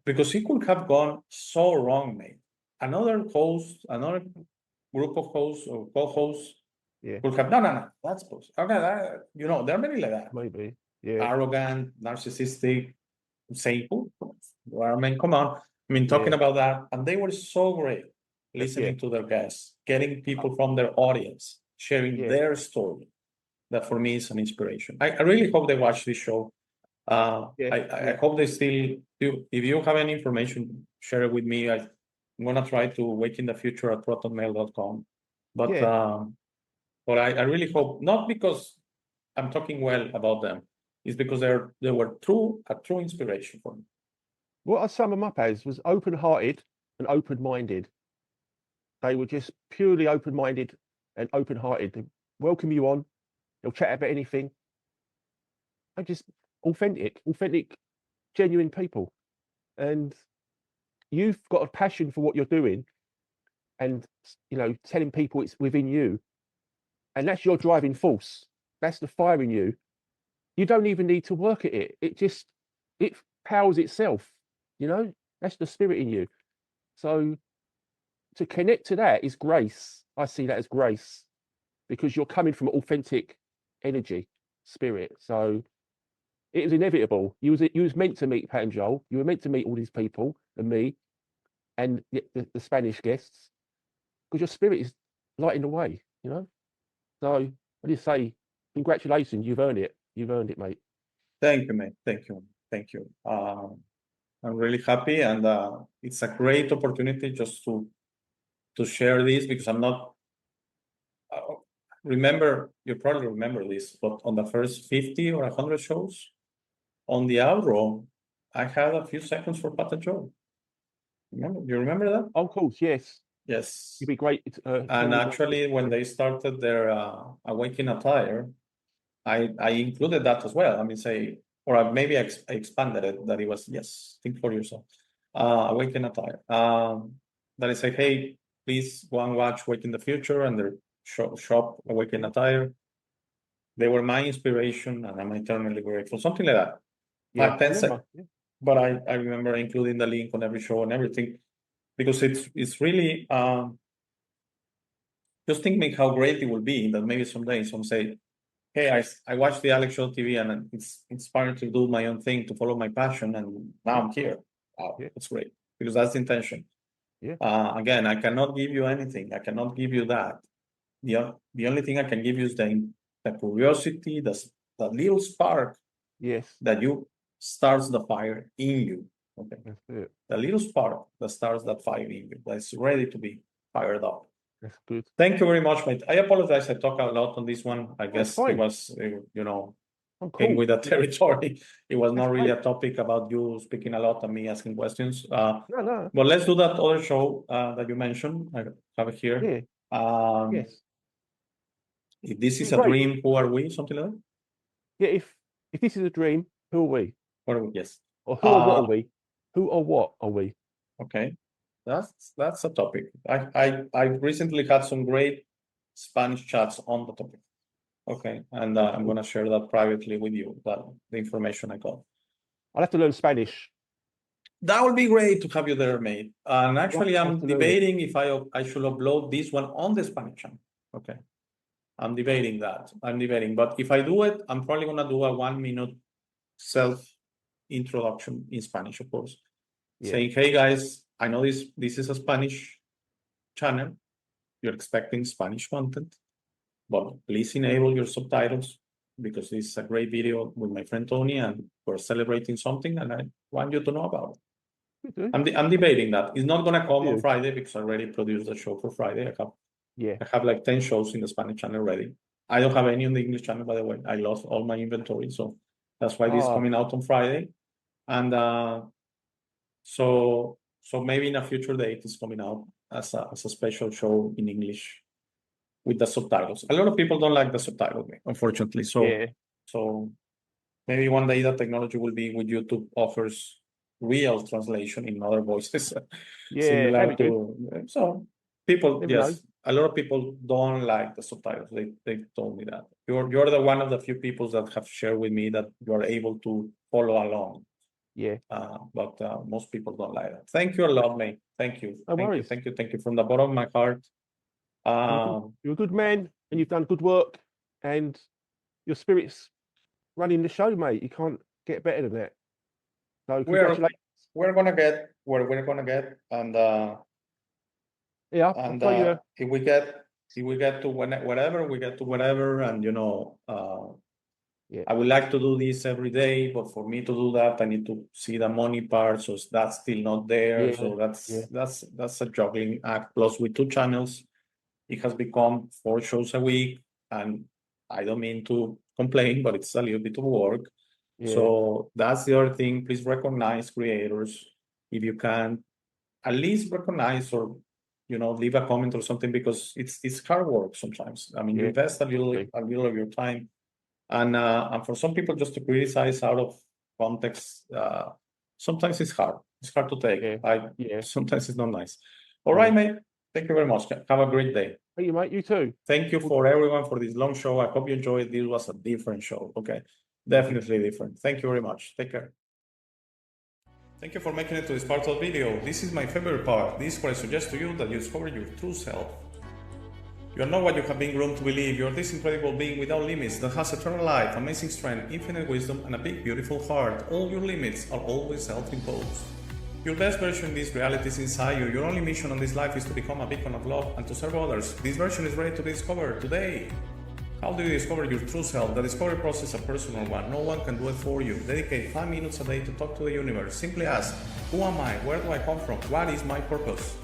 Because it could have gone so wrong, mate. Another group of hosts or co-hosts could have no. That's supposed. Okay, there are many like that. Maybe. Arrogant, narcissistic, saying, well, I mean, come on. I mean, talking about that. And they were so great listening to their guests, getting people from their audience, sharing their story. That for me is an inspiration. I really hope they watch this show. I hope they still do. If you have any information, share it with me. I'm going to try to wake in the future at protonmail.com. But I really hope, not because I'm talking well about them, it's because they were a true inspiration for me. What I sum them up as was open-hearted and open-minded. They were just purely open-minded and open-hearted. They welcome you on. They'll chat about anything. They're just authentic, genuine people. And you've got a passion for what you're doing, and telling people it's within you. And that's your driving force. That's the fire in you. You don't even need to work at it. It powers itself. That's the spirit in you. So to connect to that is grace. I see that as grace, because you're coming from authentic energy, spirit. So it was inevitable. You was meant to meet Pat and Joel. You were meant to meet all these people and me and the Spanish guests, because your spirit is lighting the way, So I just say, congratulations, you've earned it. You've earned it, mate. Thank you, mate. Thank you. I'm really happy, and it's a great opportunity just to share this, because I'm not. You probably remember this, but on the first 50 or 100 shows, on the outro, I had a few seconds for Pat and Joel. You remember that? Of course, yes. Yes. It'd be great. And actually, when they started their Awakening Attire, I included that as well. I mean, maybe I expanded it, that it was, think for yourself. Awakening Attire. That I say, hey, please go and watch Wake in the Future and their shop Awakening Attire. They were my inspiration, and I'm eternally grateful. Something like that. 10 seconds. But I remember including the link on every show and everything, because it's really just thinking how great it will be that maybe someday some say, hey, I watched the Alex Show TV and it's inspired to do my own thing, to follow my passion, and now I'm here. Wow, Yeah. that's great, because that's the intention. Yeah. Again, I cannot give you anything. I cannot give you that. The only thing I can give you is the curiosity, the little spark Yes, that starts the fire in you. Okay, that's it. the little spark that starts that fire in you, that's ready to be fired up. That's good. Thank you very much, mate. I apologize. I talk a lot on this one. I guess it fine. was, I'm came cool. with the territory. It was not That's really fine. a topic about you speaking a lot and me asking questions. No. But let's do that other show that you mentioned. I have it here. Yeah. Yes. If this is a Great. dream, who are we? Something like that. Yeah. If this is a dream, who are we? What are we? Yes. Or who or what are we? Who or what are we? Okay. That's a topic. I recently had some great Spanish chats on the topic. Okay, and I'm gonna share that privately with you. The information I got. I'll have to learn Spanish. That would be great to have you there, mate. And actually, I'm absolutely. debating if I should upload this one on the Spanish channel. Okay, I'm debating that. But if I do it, I'm probably gonna do a 1 minute self introduction in Spanish, of course, saying, "Hey guys, I know this is a Spanish channel. You're expecting Spanish content, but please enable your subtitles because this is a great video with my friend Tony, and we're celebrating something, and I want you to know about it." I'm debating that. It's not gonna come on Friday because I already produced the show for Friday. I have like 10 shows in the Spanish channel ready. I don't have any on the English channel, by the way. I lost all my inventory, so that's why this is coming out on Friday. And so maybe in a future date it's coming out as a special show in English with the subtitles. A lot of people don't like the subtitles, unfortunately. So maybe one day the technology will be with YouTube offers real translation in other voices. Similar to, so people, yes, a lot of people don't like the subtitles. They told me that. You're the one of the few people that have shared with me that you are able to follow along. But most people don't like that. Thank you a lot, mate. Thank you. Thank you from the bottom of my heart. You're a good man, and you've done good work, and your spirit's running the show, mate. You can't get better than that. So congratulations. We're gonna get where we're gonna get, and if we get to whatever, and I would like to do this every day, but for me to do that, I need to see the money part, so that's still not there. So that's a juggling act. Plus, with 2 channels, it has become 4 shows a week, and I don't mean to complain, but it's a little bit of work. So that's the other thing. Please recognize creators if you can. At least recognize or leave a comment or something, because it's hard work sometimes. I mean, you invest a little of your time, and for some people just to criticize out of context, sometimes it's hard. It's hard to take. Sometimes it's not nice. All right, mate. Thank you very much. Have a great day. Thank you, mate. You too. Thank you for everyone for this long show. I hope you enjoyed. This was a different show. Okay, definitely different. Thank you very much. Take care. Thank you for making it to this part of the video. This is my favorite part. This is where I suggest to you that you discover your true self. You are not what you have been groomed to believe. You are this incredible being without limits that has eternal life, amazing strength, infinite wisdom, and a big, beautiful heart. All your limits are always self-imposed. Your best version in this reality is inside you. Your only mission on this life is to become a beacon of love and to serve others. This version is ready to be discovered today. How do you discover your true self? The discovery process is a personal one. No one can do it for you. Dedicate 5 minutes a day to talk to the universe. Simply ask, who am I? Where do I come from? What is my purpose?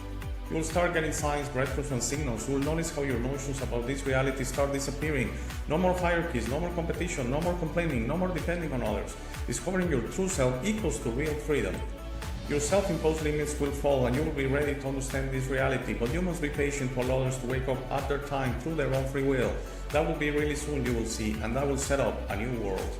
You will start getting signs, breadcrumbs, and signals. You will notice how your notions about this reality start disappearing. No more hierarchies, no more competition, no more complaining, no more depending on others. Discovering your true self equals to real freedom. Your self-imposed limits will fall and you will be ready to understand this reality, but you must be patient to allow others to wake up at their time through their own free will. That will be really soon, you will see, and that will set up a new world.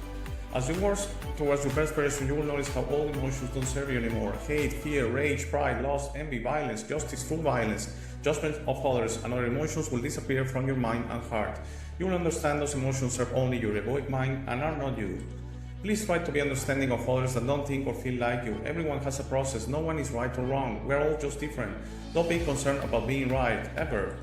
As you work towards your best version, you will notice how all emotions don't serve you anymore. Hate, fear, rage, pride, lust, envy, violence, justice, true violence, judgment of others, and other emotions will disappear from your mind and heart. You will understand those emotions serve only your egoic mind and are not you. Please try to be understanding of others that don't think or feel like you. Everyone has a process. No one is right or wrong. We're all just different. Don't be concerned about being right, ever.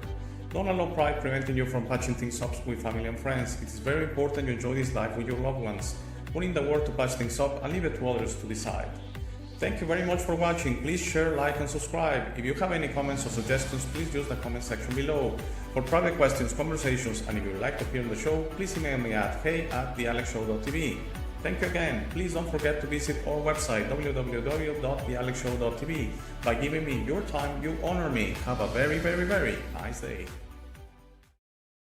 Don't allow pride preventing you from patching things up with family and friends. It is very important you enjoy this life with your loved ones. Put in the work to patch things up and leave it to others to decide. Thank you very much for watching. Please share, like, and subscribe. If you have any comments or suggestions, please use the comment section below. For private questions, conversations, and if you would like to appear on the show, please email me at hey@thealexshow.tv. Thank you again. Please don't forget to visit our website, www.thealexshow.tv. By giving me your time, you honor me. Have a very, very, very nice day.